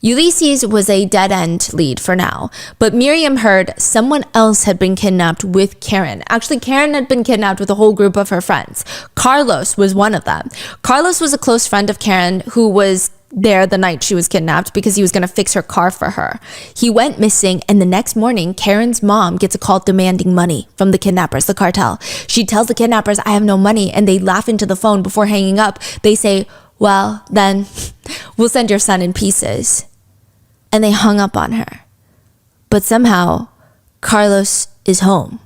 Ulysses was a dead-end lead for now, but Miriam heard someone else had been kidnapped with Karen. Actually, Karen had been kidnapped with a whole group of her friends. Carlos was one of them. Carlos was a close friend of Karen who was there the night she was kidnapped because he was going to fix her car for her. He went missing, and the next morning, Karen's mom gets a call demanding money from the kidnappers, the cartel. She tells the kidnappers, I have no money, and they laugh into the phone before hanging up. They say, well, then we'll send your son in pieces. And they hung up on her. But somehow, Carlos is home.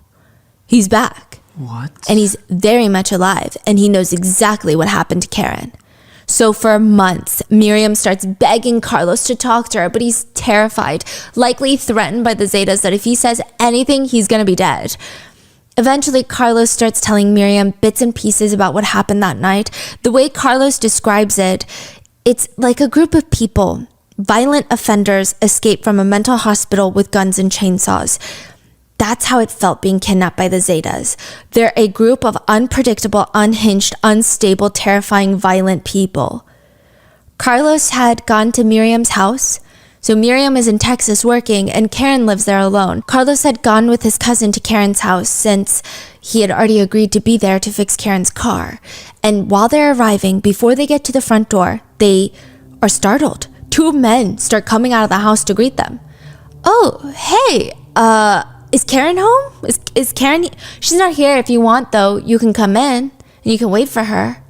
He's back. What? And he's very much alive, and he knows exactly what happened to Karen. So for months, Miriam starts begging Carlos to talk to her, but he's terrified, likely threatened by the Zetas that if he says anything, he's going to be dead. Eventually, Carlos starts telling Miriam bits and pieces about what happened that night. The way Carlos describes it, it's like a group of people, violent offenders, escape from a mental hospital with guns and chainsaws. That's how it felt being kidnapped by the Zetas. They're a group of unpredictable, unhinged, unstable, terrifying, violent people. Carlos had gone to Miriam's house. So Miriam is in Texas working and Karen lives there alone. Carlos had gone with his cousin to Karen's house since he had already agreed to be there to fix Karen's car. And while they're arriving, before they get to the front door, they are startled. Two men start coming out of the house to greet them. Oh, hey, is Karen home? Is Karen? She's not here. If you want, though, you can come in and you can wait for her.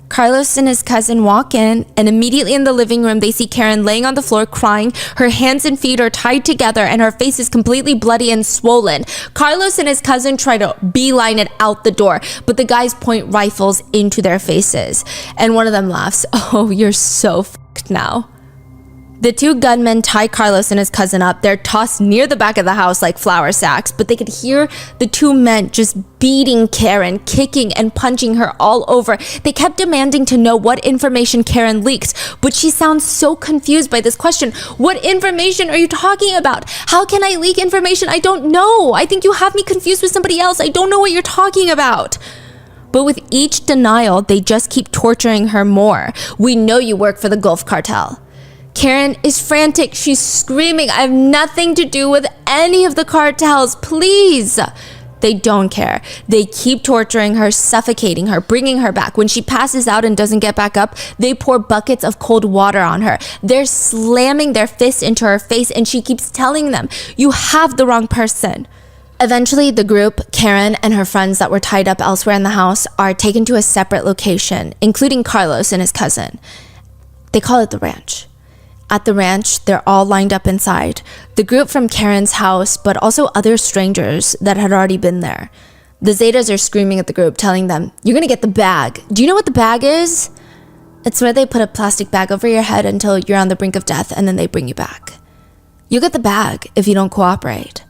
Carlos and his cousin walk in, and immediately in the living room, they see Karen laying on the floor crying. Her hands and feet are tied together, and her face is completely bloody and swollen. Carlos and his cousin try to beeline it out the door, but the guys point rifles into their faces. And one of them laughs, oh, you're so f***ed now. The two gunmen tie Carlos and his cousin up. They're tossed near the back of the house like flour sacks, but they could hear the two men just beating Karen, kicking and punching her all over. They kept demanding to know what information Karen leaked, but she sounds so confused by this question. What information are you talking about? How can I leak information? I don't know. I think you have me confused with somebody else. I don't know what you're talking about. But with each denial, they just keep torturing her more. We know you work for the Gulf Cartel. Karen is frantic. She's screaming, I have nothing to do with any of the cartels, please. They don't care. They keep torturing her, suffocating her, bringing her back. When she passes out and doesn't get back up, they pour buckets of cold water on her. They're slamming their fists into her face, and she keeps telling them, you have the wrong person. Eventually, the group, Karen and her friends that were tied up elsewhere in the house, are taken to a separate location, including Carlos and his cousin. They call it the ranch. At the ranch, they're all lined up inside. The group from Karen's house, but also other strangers that had already been there. The Zetas are screaming at the group, telling them, you're gonna get the bag. Do you know what the bag is? It's where they put a plastic bag over your head until you're on the brink of death and then they bring you back. You'll get the bag if you don't cooperate.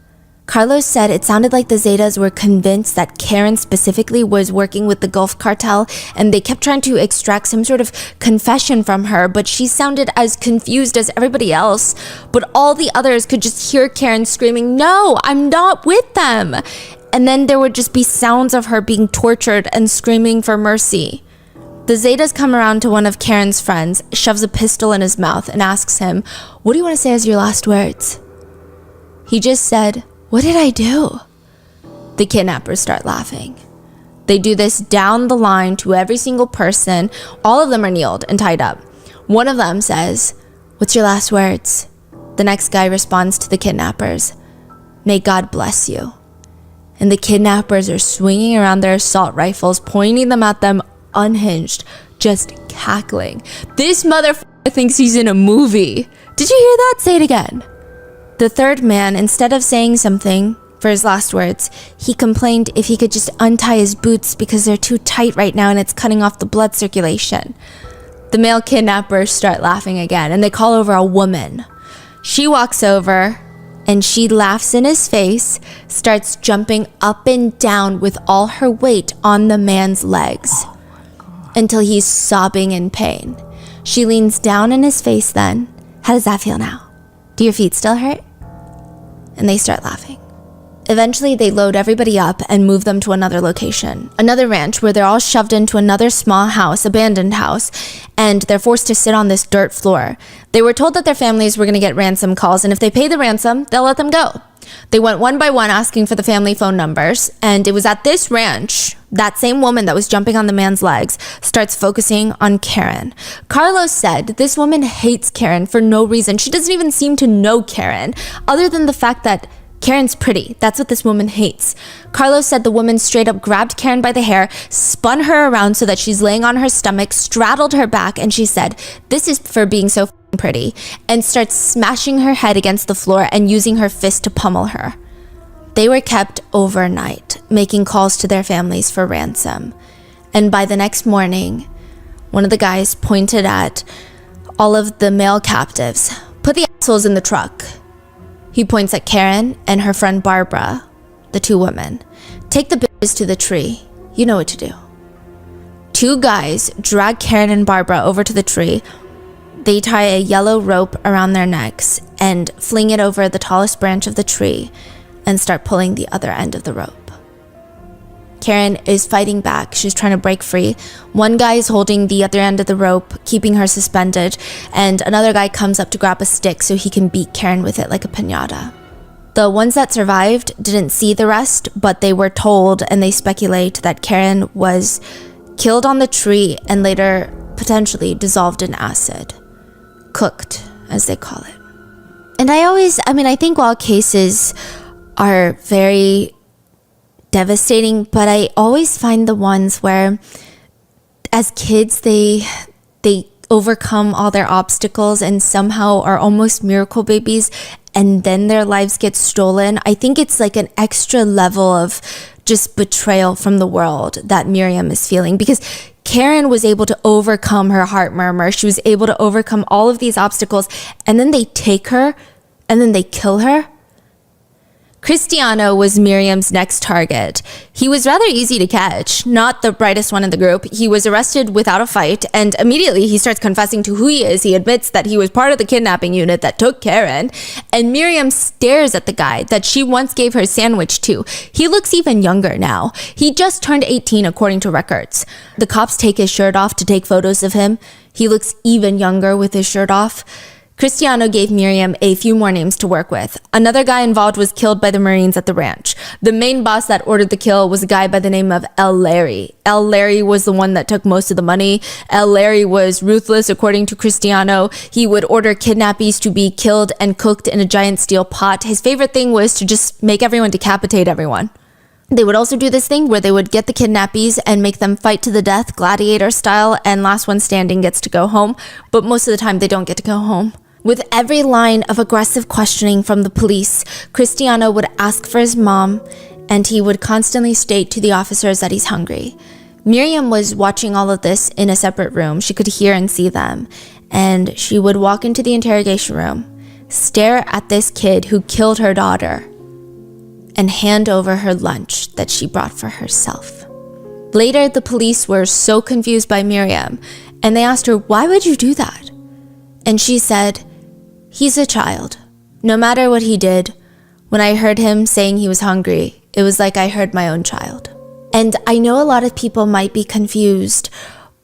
Carlos said it sounded like the Zetas were convinced that Karen specifically was working with the Gulf Cartel, and they kept trying to extract some sort of confession from her, but she sounded as confused as everybody else. But all the others could just hear Karen screaming, no, I'm not with them. And then there would just be sounds of her being tortured and screaming for mercy. The Zetas come around to one of Karen's friends, shoves a pistol in his mouth, and asks him, what do you want to say as your last words? He just said, what did I do? The kidnappers start laughing. They do this down the line to every single person. All of them are kneeled and tied up. One of them says, what's your last words? The next guy responds to the kidnappers, may God bless you. And the kidnappers are swinging around their assault rifles, pointing them at them unhinged, just cackling. This motherfucker thinks he's in a movie. Did you hear that? Say it again. The third man, instead of saying something for his last words, he complained if he could just untie his boots because they're too tight right now and it's cutting off the blood circulation. The male kidnappers start laughing again, and they call over a woman. She walks over, and she laughs in his face, starts jumping up and down with all her weight on the man's legs until he's sobbing in pain. She leans down in his face then. How does that feel now? Do your feet still hurt? And they start laughing. Eventually, they load everybody up and move them to another location, another ranch where they're all shoved into another small house, abandoned house, and they're forced to sit on this dirt floor. They were told that their families were going to get ransom calls, and if they pay the ransom, they'll let them go. They went one by one asking for the family phone numbers, and it was at this ranch, that same woman that was jumping on the man's legs starts focusing on Karen. Carlos said this woman hates Karen for no reason. She doesn't even seem to know Karen, other than the fact that Karen's pretty. That's what this woman hates. Carlos said the woman straight up grabbed Karen by the hair, spun her around so that she's laying on her stomach, straddled her back, and she said, "This is for being so pretty," and starts smashing her head against the floor and using her fist to pummel her. They were kept overnight, making calls to their families for ransom. And by the next morning, one of the guys pointed at all of the male captives. "Put the assholes in the truck." He points at Karen and her friend Barbara, the two women. "Take the bitches to the tree. You know what to do." Two guys drag Karen and Barbara over to the tree. They tie a yellow rope around their necks and fling it over the tallest branch of the tree and start pulling the other end of the rope. Karen is fighting back. She's trying to break free. One guy is holding the other end of the rope, keeping her suspended, and another guy comes up to grab a stick so he can beat Karen with it like a piñata. The ones that survived didn't see the rest, but they were told, and they speculate, that Karen was killed on the tree and later potentially dissolved in acid. Cooked, as they call it. And I think while cases are very devastating, but I always find the ones where as kids they overcome all their obstacles and somehow are almost miracle babies, and then their lives get stolen. I think it's like an extra level of just betrayal from the world that Miriam is feeling, because Karen was able to overcome her heart murmur. She was able to overcome all of these obstacles, and then they take her and then they kill her. Cristiano was Miriam's next target. He was rather easy to catch, not the brightest one in the group. He was arrested without a fight, and immediately he starts confessing to who he is. He admits that he was part of the kidnapping unit that took Karen, and Miriam stares at the guy that she once gave her sandwich to. He looks even younger now. He just turned 18 according to records. The cops take his shirt off to take photos of him. He looks even younger with his shirt off. Cristiano gave Miriam a few more names to work with. Another guy involved was killed by the Marines at the ranch. The main boss that ordered the kill was a guy by the name of El Larry. El Larry was the one that took most of the money. El Larry was ruthless, according to Cristiano. He would order kidnappees to be killed and cooked in a giant steel pot. His favorite thing was to just make everyone decapitate everyone. They would also do this thing where they would get the kidnappees and make them fight to the death, gladiator style, and last one standing gets to go home. But most of the time, they don't get to go home. With every line of aggressive questioning from the police, Cristiano would ask for his mom, and he would constantly state to the officers that he's hungry. Miriam was watching all of this in a separate room. She could hear and see them, and she would walk into the interrogation room, stare at this kid who killed her daughter, and hand over her lunch that she brought for herself. Later, the police were so confused by Miriam, and they asked her, "Why would you do that?" And she said, "He's a child. No matter what he did, when I heard him saying he was hungry, it was like I heard my own child." And I know a lot of people might be confused,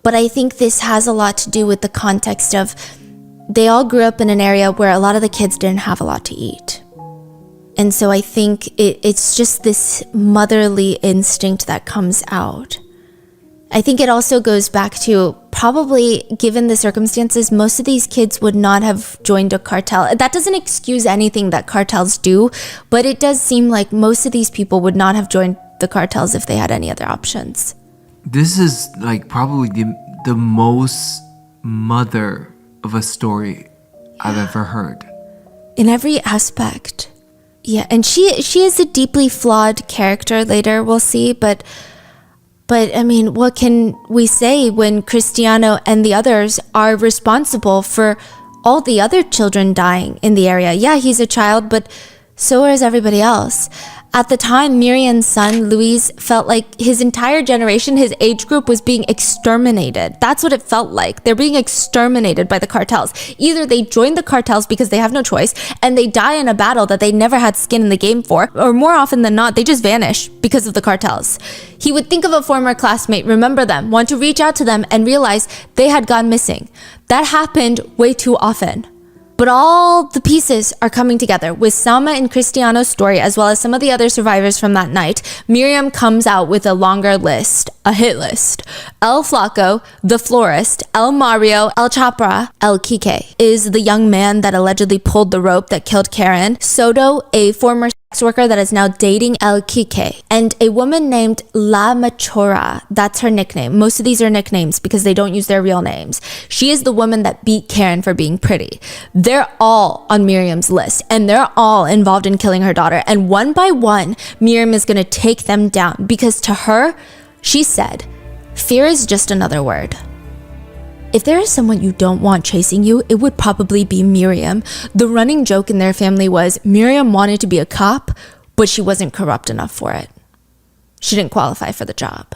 but I think this has a lot to do with the context of they all grew up in an area where a lot of the kids didn't have a lot to eat. And so I think it's just this motherly instinct that comes out. I think it also goes back to probably, given the circumstances, most of these kids would not have joined a cartel. That doesn't excuse anything that cartels do, but it does seem like most of these people would not have joined the cartels if they had any other options. This is like probably the most mother of a story I've ever heard. In every aspect. Yeah, and she is a deeply flawed character later, we'll see, but I mean, what can we say when Cristiano and the others are responsible for all the other children dying in the area? Yeah, he's a child, but So is everybody else. At the time, Miriam's son, Luis, felt like his entire generation, his age group, was being exterminated. That's what it felt like. They're being exterminated by the cartels. Either they join the cartels because they have no choice, and they die in a battle that they never had skin in the game for, or more often than not, they just vanish because of the cartels. He would think of a former classmate, remember them, want to reach out to them, and realize they had gone missing. That happened way too often. But all the pieces are coming together. With Salma and Cristiano's story, as well as some of the other survivors from that night, Miriam comes out with a longer list, a hit list. El Flaco, the florist, El Mario, El Chapra, El Kike is the young man that allegedly pulled the rope that killed Karen. Soto, a former sex worker that is now dating El Kike, and a woman named La Machora. That's her nickname. Most of these are nicknames because they don't use their real names. She is the woman that beat Karen for being pretty. They're all on Miriam's list, and they're all involved in killing her daughter. And one by one, Miriam is going to take them down because to her, she said, fear is just another word. If there is someone you don't want chasing you, it would probably be Miriam. The running joke in their family was Miriam wanted to be a cop, but she wasn't corrupt enough for it. She didn't qualify for the job.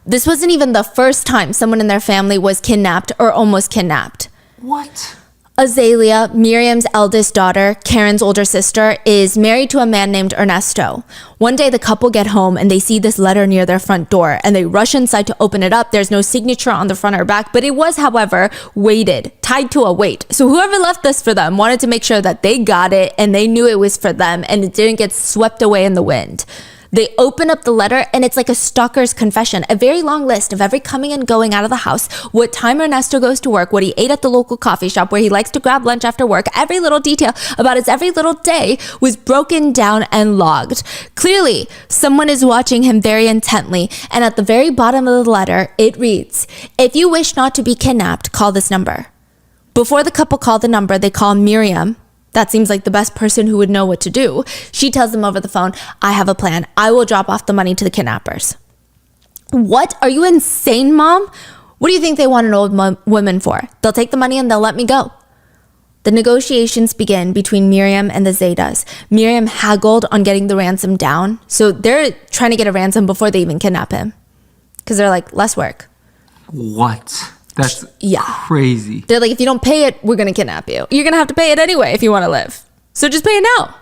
This wasn't even the first time someone in their family was kidnapped or almost kidnapped. What? Azalea, Miriam's eldest daughter, Karen's older sister, is married to a man named Ernesto. One day the couple get home and they see this letter near their front door and they rush inside to open it up. There's no signature on the front or back, but it was, however, weighted, tied to a weight. So whoever left this for them wanted to make sure that they got it and they knew it was for them and it didn't get swept away in the wind. They open up the letter and it's like a stalker's confession, a very long list of every coming and going out of the house, what time Ernesto goes to work, what he ate at the local coffee shop where he likes to grab lunch after work. Every little detail about his every little day was broken down and logged. Clearly, someone is watching him very intently, and at the very bottom of the letter, it reads, "If you wish not to be kidnapped, call this number." Before the couple call the number, they call Miriam. That seems like the best person who would know what to do. She tells them over the phone, "I have a plan. I will drop off the money to the kidnappers." What? Are you insane, Mom? What do you think they want an old woman for? They'll take the money and they'll let me go. The negotiations begin between Miriam and the Zetas. Miriam haggled on getting the ransom down. So they're trying to get a ransom before they even kidnap him. Because they're like, less work. What? That's crazy. They're like, if you don't pay it, we're going to kidnap you. You're going to have to pay it anyway if you want to live. So just pay it now.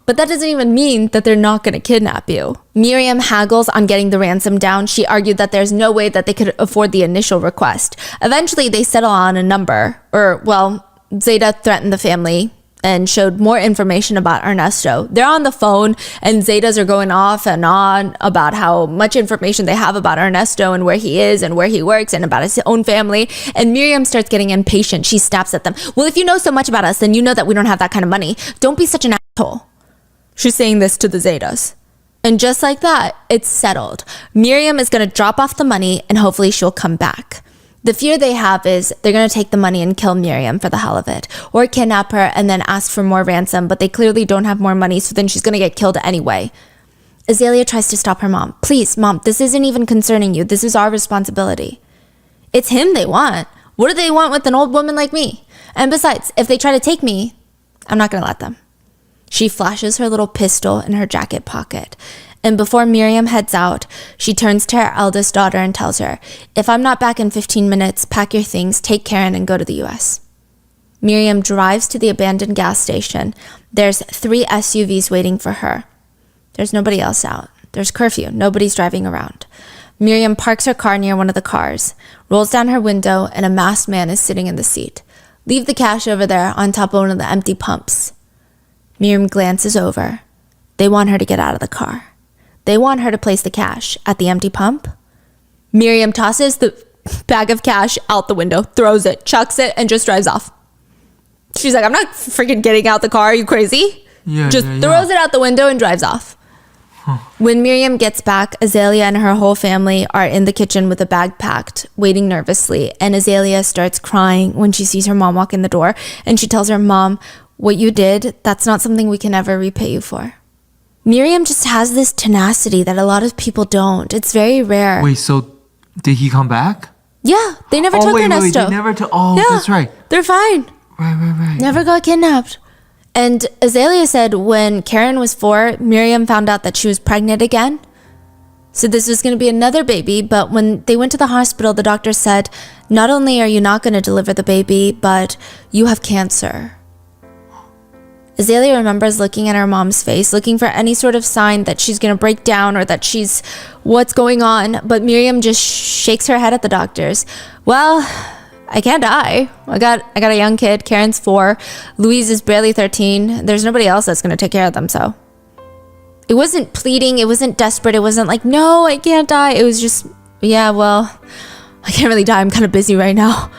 But that doesn't even mean that they're not going to kidnap you. Miriam haggles on getting the ransom down. She argued that there's no way that they could afford the initial request. Eventually, they settle on a number. Zeta threatened the family and showed more information about Ernesto. They're on the phone and Zetas are going off and on about how much information they have about Ernesto and where he is and where he works and about his own family. And Miriam starts getting impatient. She snaps at them. "Well, if you know so much about us, then you know that we don't have that kind of money. Don't be such an asshole." She's saying this to the Zetas. And just like that, it's settled. Miriam is going to drop off the money and hopefully she'll come back. The fear they have is they're going to take the money and kill Miriam for the hell of it, or kidnap her and then ask for more ransom, but they clearly don't have more money, so then she's going to get killed anyway. Azalea tries to stop her mom. "Please, Mom, this isn't even concerning you. This is our responsibility." It's him they want. What do they want with an old woman like me? And besides, if they try to take me, I'm not going to let them. She flashes her little pistol in her jacket pocket. And before Miriam heads out, she turns to her eldest daughter and tells her, "If I'm not back in 15 minutes, pack your things, take Karen, and go to the US." Miriam drives to the abandoned gas station. There's 3 SUVs waiting for her. There's nobody else out. There's curfew. Nobody's driving around. Miriam parks her car near one of the cars, rolls down her window, and a masked man is sitting in the seat. "Leave the cash over there on top of one of the empty pumps." Miriam glances over. They want her to get out of the car. They want her to place the cash at the empty pump. Miriam tosses the bag of cash out the window, throws it, chucks it, and just drives off. She's like, "I'm not freaking getting out the car. Are you crazy?" Throws it out the window and drives off. When Miriam gets back, Azalea and her whole family are in the kitchen with a bag packed, waiting nervously. And Azalea starts crying when she sees her mom walk in the door. And she tells her, "Mom, what you did, that's not something we can ever repay you for." Miriam just has this tenacity that a lot of people don't. It's very rare. Wait, so did he come back? Yeah, they never took Ernesto. They never took. Oh, yeah, that's right. They're fine. Right. Never got kidnapped. And Azalea said when Karen was 4, Miriam found out that she was pregnant again. So this was going to be another baby, but when they went to the hospital, the doctor said, not only are you not going to deliver the baby, but you have cancer. Azalea remembers looking at her mom's face, looking for any sort of sign that she's going to break down or that she's what's going on, but Miriam just shakes her head at the doctors. Well, I can't die. I got a young kid. Karen's 4. Louise is barely 13. There's nobody else that's going to take care of them, so. It wasn't pleading. It wasn't desperate. It wasn't like, no, I can't die. It was just, yeah, well, I can't really die. I'm kind of busy right now.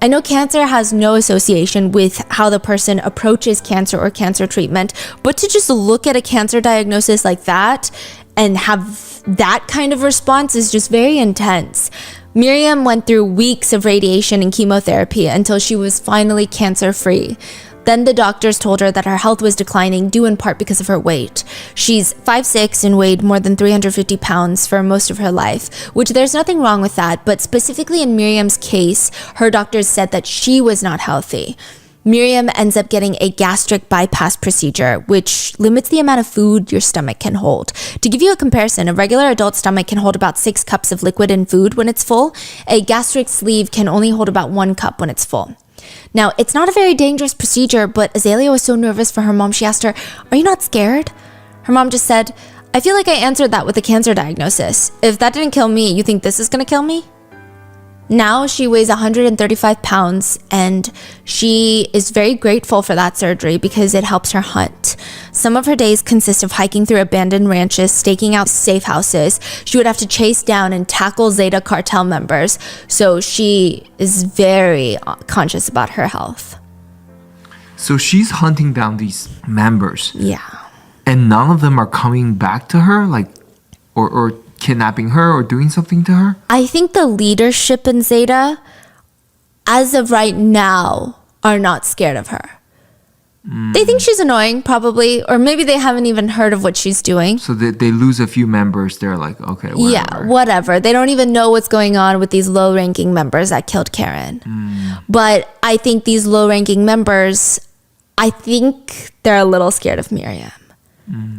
I know cancer has no association with how the person approaches cancer or cancer treatment, but to just look at a cancer diagnosis like that and have that kind of response is just very intense. Miriam went through weeks of radiation and chemotherapy until she was finally cancer-free. Then the doctors told her that her health was declining due in part because of her weight. She's 5'6" and weighed more than 350 pounds for most of her life, which there's nothing wrong with that, but specifically in Miriam's case, her doctors said that she was not healthy. Miriam ends up getting a gastric bypass procedure, which limits the amount of food your stomach can hold. To give you a comparison, a regular adult stomach can hold about 6 cups of liquid and food when it's full. A gastric sleeve can only hold about 1 cup when it's full. Now, it's not a very dangerous procedure, but Azalea was so nervous for her mom, she asked her, "Are you not scared?" Her mom just said, "I feel like I answered that with a cancer diagnosis. If that didn't kill me, you think this is gonna kill me?" Now she weighs 135 pounds and she is very grateful for that surgery because it helps her hunt. Some of her days consist of hiking through abandoned ranches, staking out safe houses. She would have to chase down and tackle Zeta cartel members, so she is very conscious about her health. So she's hunting down these members. Yeah. And none of them are coming back to her, like, or kidnapping her or doing something to her? I think the leadership in Zeta, as of right now, are not scared of her. They think she's annoying, probably, or maybe they haven't even heard of what she's doing. So they lose a few members, they're like, okay, whatever. Yeah, whatever. They don't even know what's going on with these low-ranking members that killed Karen. But I think these low-ranking members, I think they're a little scared of Miriam.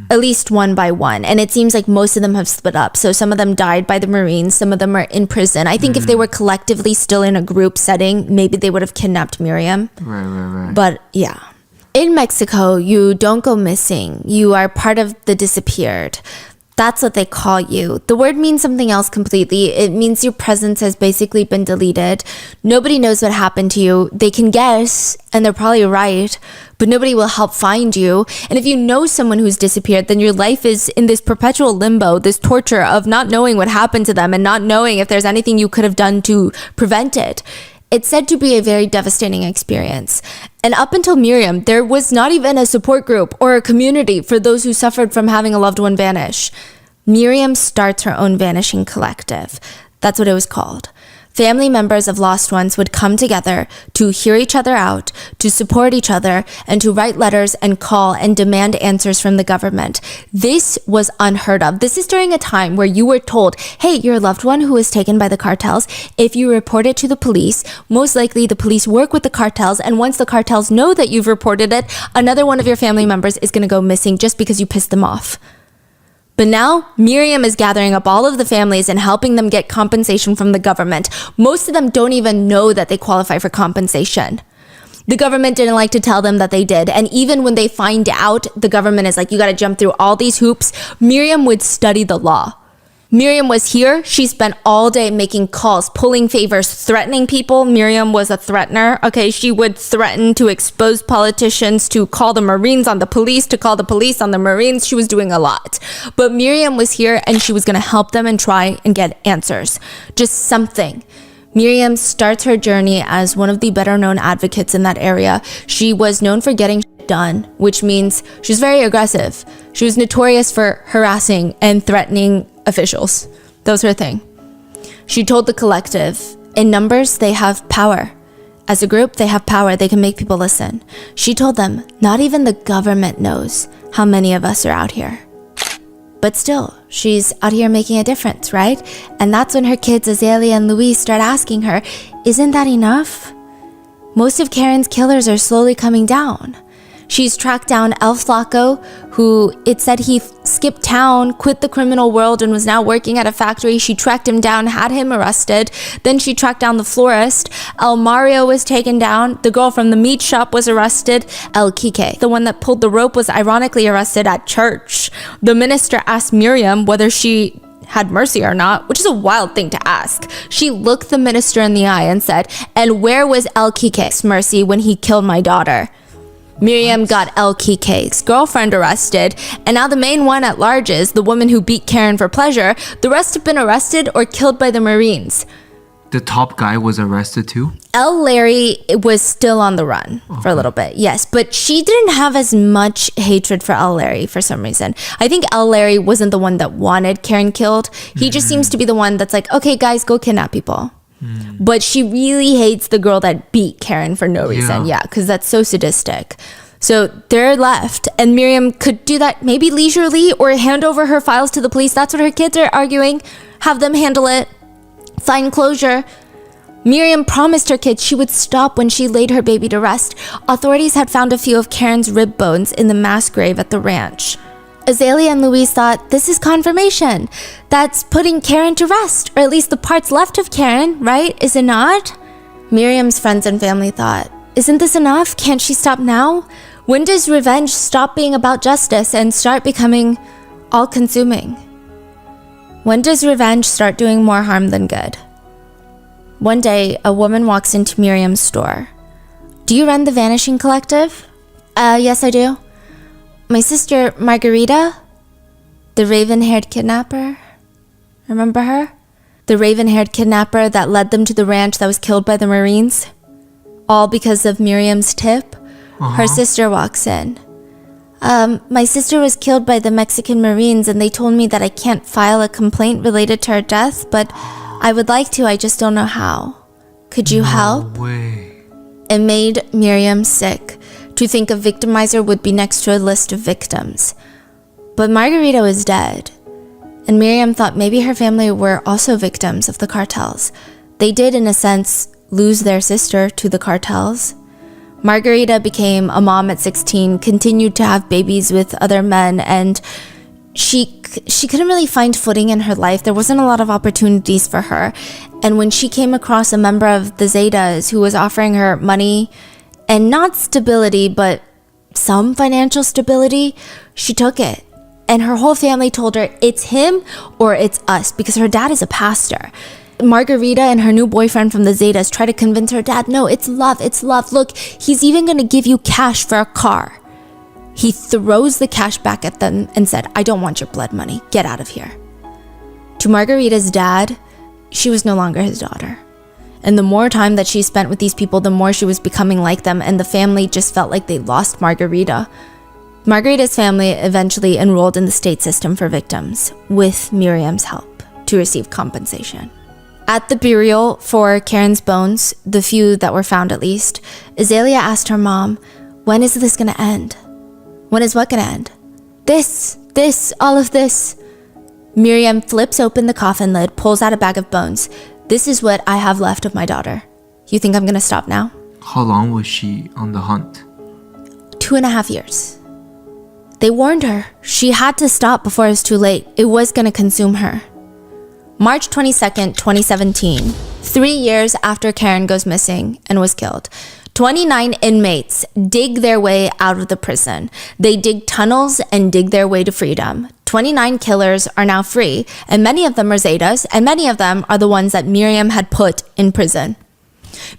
At least one by one. And it seems like most of them have split up. So some of them died by the Marines. Some of them are in prison. I think if they were collectively still in a group setting, maybe they would have kidnapped Miriam. Right. But yeah. In Mexico, you don't go missing. You are part of the disappeared. That's what they call you. The word means something else completely. It means your presence has basically been deleted. Nobody knows what happened to you. They can guess, and they're probably right, but nobody will help find you. And if you know someone who's disappeared, then your life is in this perpetual limbo, this torture of not knowing what happened to them and not knowing if there's anything you could have done to prevent it. It's said to be a very devastating experience. And up until Miriam, there was not even a support group or a community for those who suffered from having a loved one vanish. Miriam starts her own vanishing collective. That's what it was called. Family members of lost ones would come together to hear each other out, to support each other, and to write letters and call and demand answers from the government. This was unheard of. This is during a time where you were told, hey, your loved one who was taken by the cartels, if you report it to the police, most likely the police work with the cartels, and once the cartels know that you've reported it, another one of your family members is going to go missing just because you pissed them off. But now, Miriam is gathering up all of the families and helping them get compensation from the government. Most of them don't even know that they qualify for compensation. The government didn't like to tell them that they did. And even when they find out, the government is like, you got to jump through all these hoops. Miriam would study the law. Miriam was here. She spent all day making calls, pulling favors, threatening people. Miriam was a threatener. Okay, she would threaten to expose politicians, to call the Marines on the police, to call the police on the Marines. She was doing a lot. But Miriam was here and she was going to help them and try and get answers. Just something. Miriam starts her journey as one of the better known advocates in that area. She was known for getting done, which means she's very aggressive. She was notorious for harassing and threatening officials. That was her thing. She told the collective, in numbers, they have power. As a group, they have power. They can make people listen. She told them, not even the government knows how many of us are out here. But still, she's out here making a difference, right? And that's when her kids, Azalea and Louise, start asking her, isn't that enough? Most of Karen's killers are slowly coming down. She's tracked down El Flaco, who it said he skipped town, quit the criminal world, and was now working at a factory. She tracked him down, had him arrested. Then she tracked down the florist. El Mario was taken down. The girl from the meat shop was arrested. El Kike, the one that pulled the rope, was ironically arrested at church. The minister asked Miriam whether she had mercy or not, which is a wild thing to ask. She looked the minister in the eye and said, "And where was El Kike's mercy when he killed my daughter?" Miriam got El Kike's girlfriend arrested, and now the main one at large is the woman who beat Karen for pleasure. The rest have been arrested or killed by the Marines. The top guy was arrested too? El Larry was still on the run for a little bit, yes, but she didn't have as much hatred for El Larry for some reason. I think El Larry wasn't the one that wanted Karen killed. He just seems to be the one that's like, okay, guys, go kidnap people. But she really hates the girl that beat Karen for no reason. Yeah, because that's so sadistic. So they're left, and Miriam could do that maybe leisurely or hand over her files to the police. That's what her kids are arguing. Have them handle it. Find closure. Miriam promised her kids she would stop when she laid her baby to rest. Authorities had found a few of Karen's rib bones in the mass grave at the ranch. Azalea and Louise thought, this is confirmation. That's putting Karen to rest, or at least the parts left of Karen, right? Is it not? Miriam's friends and family thought, isn't this enough? Can't she stop now? When does revenge stop being about justice and start becoming all-consuming? When does revenge start doing more harm than good? One day, a woman walks into Miriam's store. Do you run the Vanishing Collective? Yes, I do. My sister, Margarita, the raven-haired kidnapper. Remember her? The raven-haired kidnapper that led them to the ranch that was killed by the Marines? All because of Miriam's tip? Her sister walks in. My sister was killed by the Mexican Marines, and they told me that I can't file a complaint related to her death, but I would like to, I just don't know how. Could you help? No way. It made Miriam sick to think a victimizer would be next to a list of victims. But Margarita was dead, and Miriam thought maybe her family were also victims of the cartels. They did, in a sense, lose their sister to the cartels. Margarita became a mom at 16, continued to have babies with other men, and she couldn't really find footing in her life. There wasn't a lot of opportunities for her. And when she came across a member of the Zetas who was offering her money and not stability, but some financial stability, she took it. And her whole family told her it's him or it's us, because her dad is a pastor. Margarita and her new boyfriend from the Zetas try to convince her dad, no, it's love, it's love. Look, he's even going to give you cash for a car. He throws the cash back at them and said, I don't want your blood money. Get out of here. To Margarita's dad, she was no longer his daughter. And the more time that she spent with these people, the more she was becoming like them, and the family just felt like they lost Margarita. Margarita's family eventually enrolled in the state system for victims, with Miriam's help, to receive compensation. At the burial for Karen's bones, the few that were found at least, Azalea asked her mom, when is this gonna end? When is what gonna end? All of this. Miriam flips open the coffin lid, pulls out a bag of bones. This is what I have left of my daughter. You think I'm gonna stop now? How long was she on the hunt? 2.5 years. They warned her. She had to stop before it was too late. It was gonna consume her. March 22nd, 2017, 3 years after Karen goes missing and was killed, 29 inmates dig their way out of the prison. They dig tunnels and dig their way to freedom. 29 killers are now free, and many of them are Zetas, and many of them are the ones that Miriam had put in prison.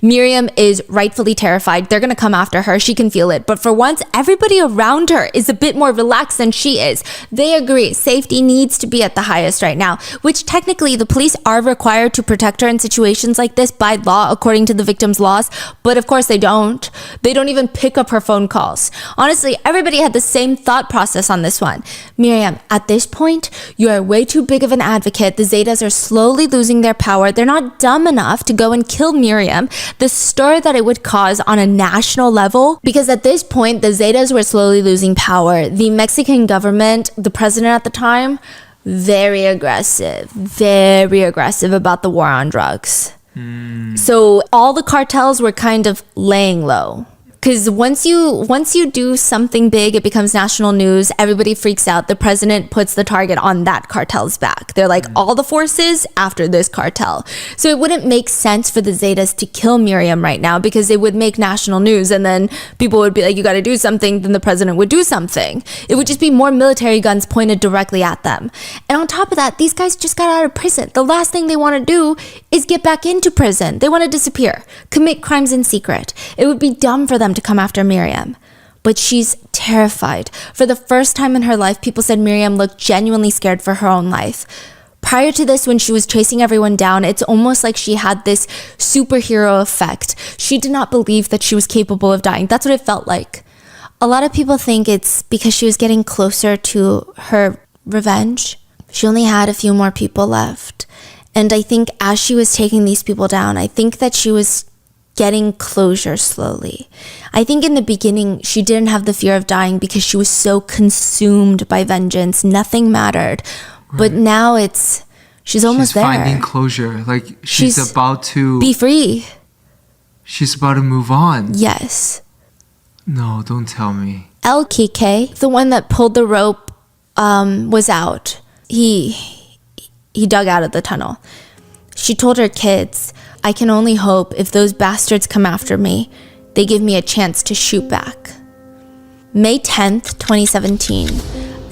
Miriam is rightfully terrified. They're going to come after her. She can feel it. But for once, everybody around her is a bit more relaxed than she is. They agree safety needs to be at the highest right now, which technically the police are required to protect her in situations like this by law, according to the victim's laws. But of course they don't. They don't even pick up her phone calls. Honestly, everybody had the same thought process on this one. Miriam, at this point, you are way too big of an advocate. The Zetas are slowly losing their power. They're not dumb enough to go and kill Miriam. The stir that it would cause on a national level, because at this point, the Zetas were slowly losing power. The Mexican government, the president at the time, very aggressive about the war on drugs. So all the cartels were kind of laying low. Because once you do something big, it becomes national news. Everybody freaks out. The president puts the target on that cartel's back. They're like, all the forces after this cartel. So it wouldn't make sense for the Zetas to kill Miriam right now, because it would make national news, and then people would be like, you got to do something. Then the president would do something. It would just be more military guns pointed directly at them. And on top of that, these guys just got out of prison. The last thing they want to do is get back into prison. They want to disappear, commit crimes in secret. It would be dumb for them to come after Miriam. But she's terrified. For the first time in her life, people said Miriam looked genuinely scared for her own life. Prior to this, when she was chasing everyone down, it's almost like she had this superhero effect. She did not believe that she was capable of dying. That's what it felt like. A lot of people think it's because she was getting closer to her revenge. She only had a few more people left. And I think as she was taking these people down, I think that she was getting closure slowly. I think in the beginning, she didn't have the fear of dying because she was so consumed by vengeance. Nothing mattered. Right. But now she's almost there. She's finding closure. Like she's about to be free. She's about to move on. Yes. No, don't tell me. El Kike, the one that pulled the rope, was out. He dug out of the tunnel. She told her kids, I can only hope if those bastards come after me, they give me a chance to shoot back. May 10th, 2017,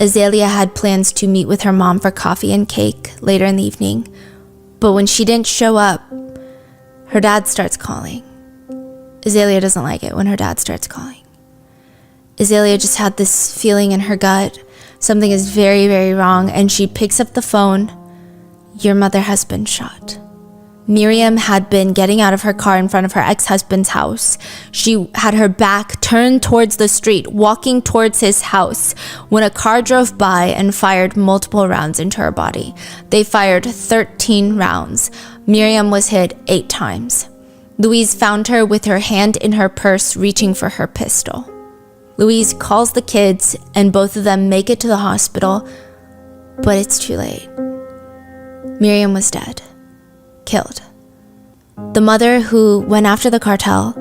Azalea had plans to meet with her mom for coffee and cake later in the evening. But when she didn't show up, her dad starts calling. Azalea doesn't like it when her dad starts calling. Azalea just had this feeling in her gut. Something is very, very wrong, and she picks up the phone. Your mother has been shot. Miriam had been getting out of her car in front of her ex-husband's house. She had her back turned towards the street, walking towards his house, when a car drove by and fired multiple rounds into her body. They fired 13 rounds. Miriam was hit 8 times. Louise found her with her hand in her purse, reaching for her pistol. Louise calls the kids, and both of them make it to the hospital, but it's too late. Miriam was dead. Killed. The mother who went after the cartel,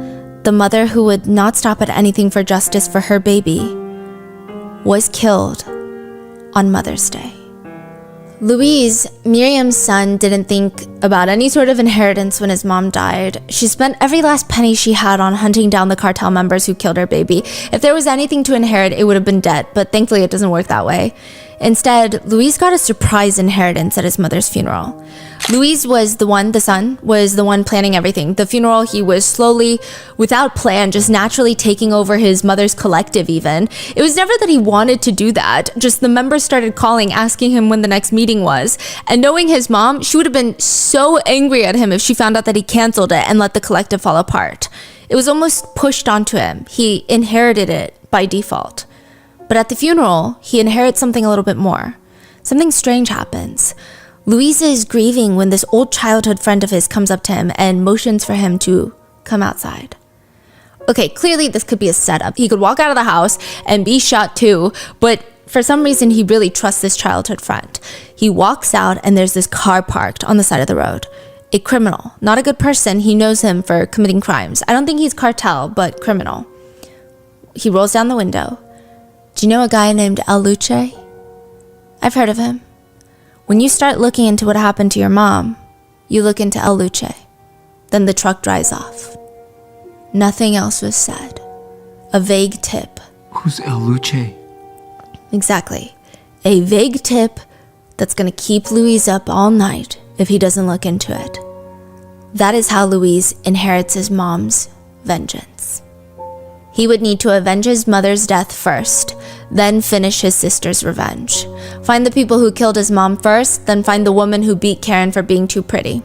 the mother who would not stop at anything for justice for her baby, was killed on Mother's Day. Louise, Miriam's son, didn't think about any sort of inheritance when his mom died. She spent every last penny she had on hunting down the cartel members who killed her baby. If there was anything to inherit, it would have been debt, but thankfully it doesn't work that way. Instead, Louise got a surprise inheritance at his mother's funeral. Louise was the son, was the one planning everything. The funeral, he was slowly, without plan, just naturally taking over his mother's collective even. It was never that he wanted to do that, just the members started calling, asking him when the next meeting was. And knowing his mom, she would have been so angry at him if she found out that he canceled it and let the collective fall apart. It was almost pushed onto him. He inherited it by default. But at the funeral, he inherits something a little bit more. Something strange happens. Louise is grieving when this old childhood friend of his comes up to him and motions for him to come outside. Okay, clearly this could be a setup. He could walk out of the house and be shot too, but for some reason he really trusts this childhood friend. He walks out and there's this car parked on the side of the road. A criminal, not a good person. He knows him for committing crimes. I don't think he's cartel, but criminal. He rolls down the window. Do you know a guy named El Luce? I've heard of him. When you start looking into what happened to your mom, you look into El Luce. Then the truck drives off. Nothing else was said. A vague tip. Who's El Luce? Exactly. A vague tip that's going to keep Louise up all night if he doesn't look into it. That is how Louise inherits his mom's vengeance. He would need to avenge his mother's death first, then finish his sister's revenge. Find the people who killed his mom first, then find the woman who beat Karen for being too pretty.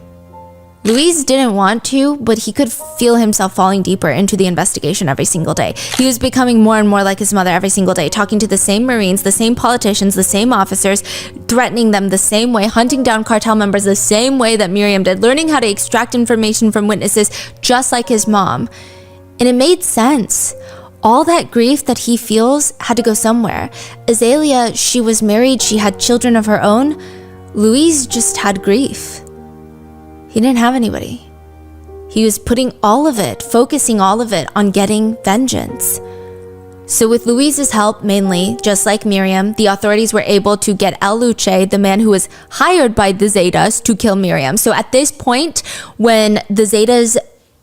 Louise didn't want to, but he could feel himself falling deeper into the investigation every single day. He was becoming more and more like his mother every single day, talking to the same Marines, the same politicians, the same officers, threatening them the same way, hunting down cartel members the same way that Miriam did, learning how to extract information from witnesses just like his mom. And it made sense. All that grief that he feels had to go somewhere. Azalea, she was married, she had children of her own. Louise just had grief. He didn't have anybody. He He was putting all of it, focusing all of it on getting vengeance. So with Luis's help, mainly, just like Miriam, the authorities were able to get El Luce, the man who was hired by the Zetas to kill Miriam. So at this point, when the Zetas,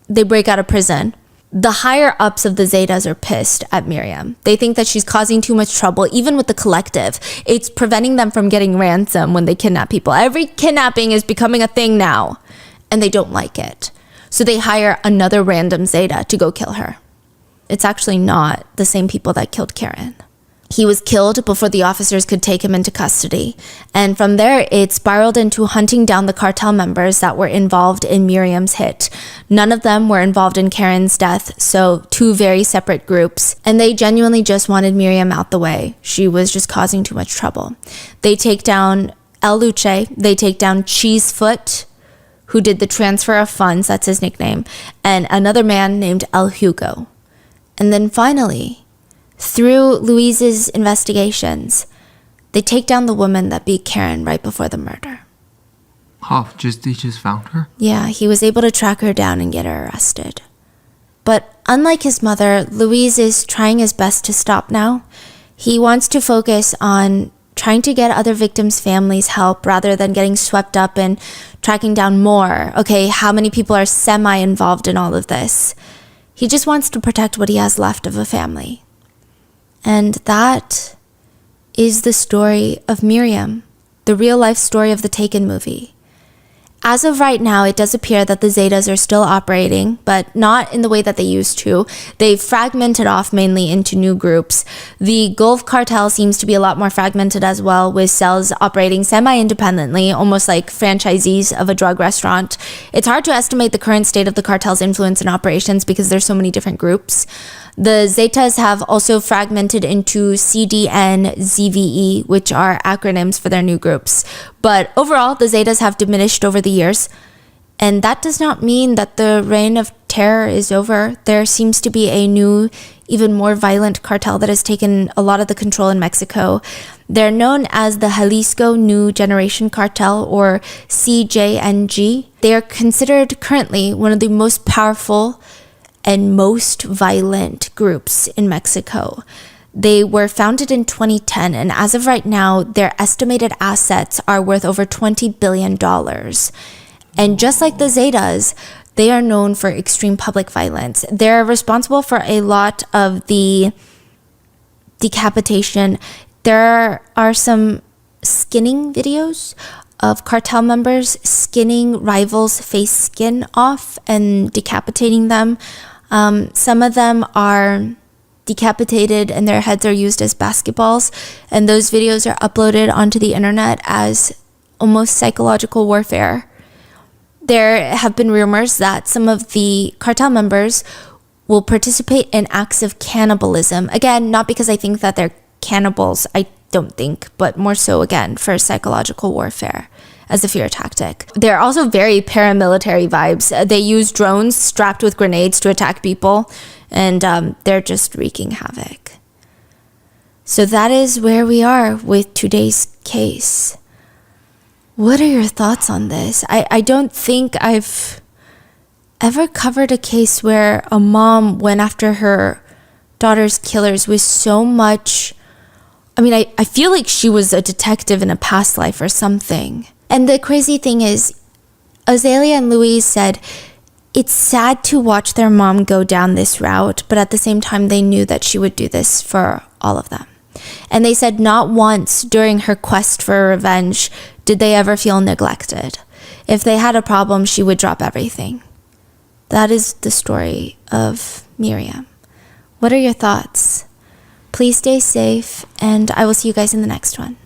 they break out of prison, the higher ups of the Zetas are pissed at Miriam. They think that she's causing too much trouble, even with the collective. It's preventing them from getting ransom when they kidnap people. Every kidnapping is becoming a thing now, and they don't like it. So they hire another random Zeta to go kill her. It's actually not the same people that killed Karen. He was killed before the officers could take him into custody. And from there, it spiraled into hunting down the cartel members that were involved in Miriam's hit. None of them were involved in Karen's death, so two very separate groups. And they genuinely just wanted Miriam out the way. She was just causing too much trouble. They take down El Luce, they take down Cheesefoot, who did the transfer of funds, that's his nickname, and another man named El Hugo. And then finally, through Luis's investigations, they take down the woman that beat Karen right before the murder. Oh, they just found her? Yeah, he was able to track her down and get her arrested. But unlike his mother, Luis is trying his best to stop now. He wants to focus on trying to get other victims' families help rather than getting swept up in tracking down more. Okay, how many people are semi-involved in all of this? He just wants to protect what he has left of a family. And that is the story of Miriam, the real-life story of the Taken movie. As of right now, it does appear that the Zetas are still operating, but not in the way that they used to. They've fragmented off mainly into new groups. The Gulf cartel seems to be a lot more fragmented as well, with cells operating semi-independently, almost like franchisees of a drug restaurant. It's hard to estimate the current state of the cartel's influence and operations because there's so many different groups. The Zetas have also fragmented into CDN, ZVE, which are acronyms for their new groups. But overall, the Zetas have diminished over the years. And that does not mean that the reign of terror is over. There seems to be a new, even more violent cartel that has taken a lot of the control in Mexico. They're known as the Jalisco New Generation Cartel, or CJNG. They are considered currently one of the most powerful and most violent groups in Mexico. They were founded in 2010, and as of right now, their estimated assets are worth over $20 billion. And just like the Zetas, they are known for extreme public violence. They're responsible for a lot of the decapitation. There are some skinning videos of cartel members skinning rivals' face skin off and decapitating them. Some of them are decapitated and their heads are used as basketballs, and those videos are uploaded onto the internet as almost psychological warfare. There have been rumors that some of the cartel members will participate in acts of cannibalism. Again, not because I think that they're cannibals, I don't think, but more so, again, for psychological warfare as a fear tactic. They're also very paramilitary vibes. They use drones strapped with grenades to attack people, and they're just wreaking havoc. So that is where we are with today's case. What are your thoughts on this? I don't think I've ever covered a case where a mom went after her daughter's killers with so much... I feel like she was a detective in a past life or something. And the crazy thing is, Azalea and Louise said it's sad to watch their mom go down this route, but at the same time, they knew that she would do this for all of them. And they said not once during her quest for revenge did they ever feel neglected. If they had a problem, she would drop everything. That is the story of Miriam. What are your thoughts? Please stay safe, and I will see you guys in the next one.